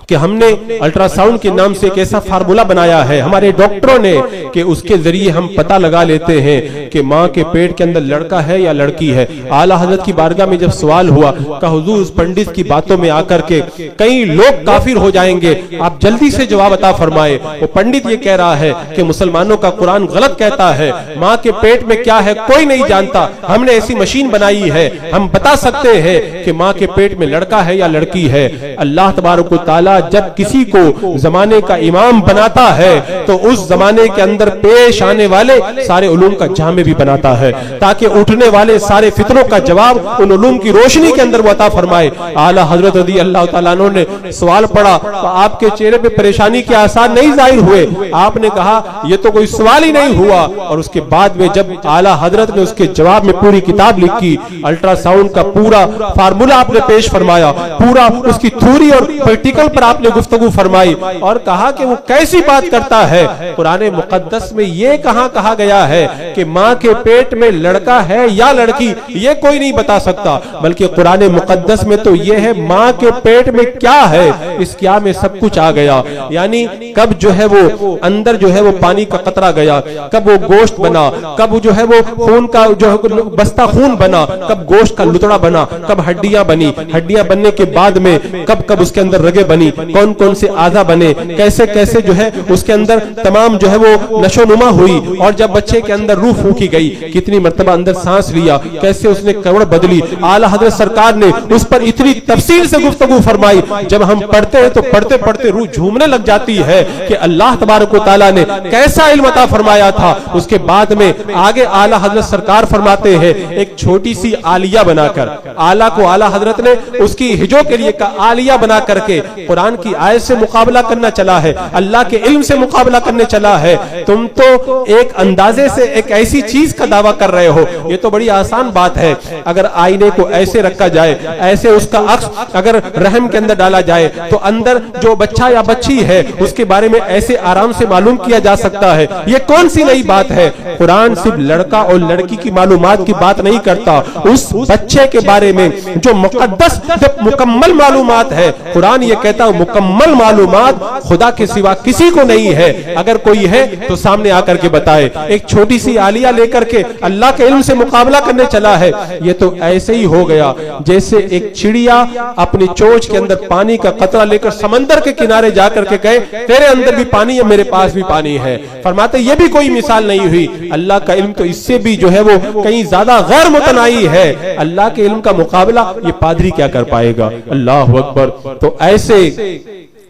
कि हमने अल्ट्रासाउंड के नाम से एक ऐसा फार्मूला बनाया है हमारे डॉक्टरों ने कि उसके जरिए हम पता लगा लेते हैं कि माँ के पेट के अंदर लड़का है या लड़की है। आला हजरत की बारगाह में जब सवाल हुआ कि हुजूर उस पंडित की बातों में आकर के कई लोग काफिर हो जाएंगे, आप जल्दी से जवाब अता फरमाए। वो पंडित ये कह रहा है कि मुसलमानों का कुरान गलत कहता है, माँ के पेट में क्या है कोई नहीं जानता, हमने ऐसी मशीन बनाई है, हम बता सकते हैं कि माँ के पेट में लड़का है या लड़की है। अल्लाह तबारक व तआला जब किसी को जमाने का इमाम बनाता है तो उस जमाने के अंदर पेश आने वाले सारे उलूम का जामे भी बनाता है, ताकि उठने वाले सारे फितरों का जवाब उन उलूम की रोशनी के अंदर वो अता फरमाए। आला हजरत रज़ी अल्लाह तआला अन्हु ने सवाल पढ़ा तो आपके चेहरे पे परेशानी के आसार नहीं जाहिर हुए। आपने कहा ये तो कोई सवाल ही नहीं हुआ, और उसके बाद में जब आला हजरत ने उसके जवाब में पूरी किताब लिखी, अल्ट्रासाउंड का पूरा फार्मूला आपने पेश फरमाया, पूरा उसकी थ्योरी और प्रैक्टिकल पर आपने गुफ्तगू फरमाई और कहा कि वो कैसी बात करता है। कुरान मुकद्दस में ये कहां कहा गया है कि माँ के पेट में लड़का है या लड़की, ये कोई नहीं बता सकता, बल्कि कुरान मुकद्दस में तो ये है माँ के पेट में क्या है, इस क्या में सब कुछ आ गया। यानी कब जो है वो अंदर जो है वो पानी का कतरा गया, कब वो गोश्त बना, कब जो है वो खून का जो है बस्ता खून बना, कब गोश्त का लुतड़ा बना, कब हड्डियां बनी, हड्डियां बनने के बाद में कब कब उसके अंदर रगे बनी, कौन कौन से आज़ा बने, कैसे कैसे जो है उसके अंदर तमाम जो है वो नशोनुमा हुई, और जब बच्चे के अंदर रूह फूकी गई, कितनी मर्तबा अंदर सांस लिया, कैसे उसने कवड़ बदली। आला हजरत सरकार ने उस पर इतनी तफसील से गुफ्तगू फरमाई, जब हम पढ़ते हैं तो पढ़ते पढ़ते रूह झूमने लग जाती है कि अल्लाह तबारक व तआला ने कैसा इल्म अता फरमाया था। उसके बाद में आगे आला हजरत सरकार फरमाते हैं एक छोटी सी आलिया बनाकर, आला को आला हजरत ने उसकी हिजो के लिए का आलिया बना करके कुरान की आयत से मुकाबला करना चला है, अल्लाह के इल्म से मुकाबला करने चला है। तुम तो एक अंदाजे से एक ऐसी चीज का दावा कर रहे हो, ये तो बड़ी आसान बात है। अगर आईने को ऐसे रखा जाए, ऐसे उसका अक्स अगर रहम के अंदर डाला जाए तो अंदर जो बच्चा या बच्ची है उसके बारे में ऐसे आराम से मालूम किया जा सकता है। ये कौन सी नई बात है? कुरान सिर्फ लड़का और लड़की की मालूमात की बात नहीं करता, उस बच्चे के बारे में जो मुकद्दस जो मुकम्मल मालूमात है। कुरान ये कहता है मुकम्मल मालूमात खुदा के सिवा किसी को नहीं है, अगर कोई है तो सामने आकर के बताए। एक छोटी सी आलिया लेकर के अल्लाह के इल्म से मुकाबला करने चला है। ये तो ऐसे ही हो गया जैसे एक चिड़िया अपनी चोंच के अंदर पानी का कतरा लेकर समंदर के किनारे जाकर के कहे तेरे अंदर भी पानी है, मेरे पास भी पानी है। फरमाते ये भी कोई मिसाल नहीं हुई। अल्लाह का इल्म तो इससे भी जो है वो कहीं ज्यादा गैर मुतनाई है। अल्लाह के इल्म का मुकाबला ये पादरी क्या कर पाएगा? अल्लाह अकबर। तो ऐसे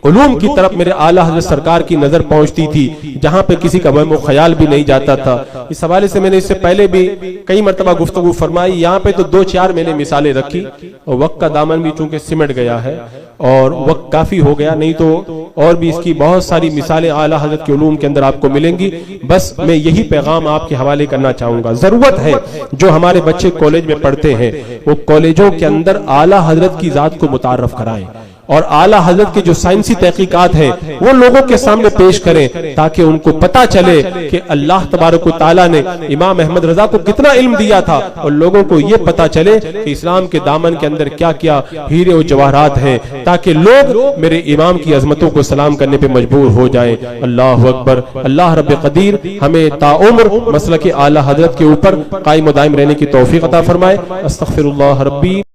उलूम की तरफ मेरे आला हज़रत सरकार की नजर पहुंचती थी, जहां पे किसी का वहम ख्याल भी नहीं जाता था। इस हवाले से मैंने इससे पहले भी कई मरतबा गुफ्तगू फरमाई। यहाँ पे तो 2-4 मैंने मिसालें रखी, और वक्त का दामन भी चूंकि सिमट गया है और वक्त काफी हो गया, नहीं तो और भी इसकी बहुत सारी मिसालें आला हज़रत के उलूम के अंदर आपको मिलेंगी। बस मैं यही पैगाम आपके हवाले करना चाहूंगा, जरूरत है जो हमारे बच्चे कॉलेज में पढ़ते हैं वो कॉलेजों के अंदर आला हज़रत की जात को मुतारफ कराएं, और आला हज़रत के जो साइंसी तहकीकात हैं वो लोगों के सामने पेश करें, ताकि उनको पता चले कि अल्लाह तबारक व तआला ने इमाम अहमद रजा को कितना इल्म दिया था, और लोगों को ये पता चले कि इस्लाम के दामन के अंदर क्या क्या हीरे और जवाहरात हैं, ताकि लोग मेरे इमाम की अजमतों को सलाम करने पे मजबूर हो जाएं। अल्लाह अकबर। अल्लाह रब्बे कदीर हमें ताउम्र मसलक आला हज़रत के ऊपर कायम व दायम रहने की तौफीक अता फरमाए। अस्तगफिरुल्लाह रब्बी।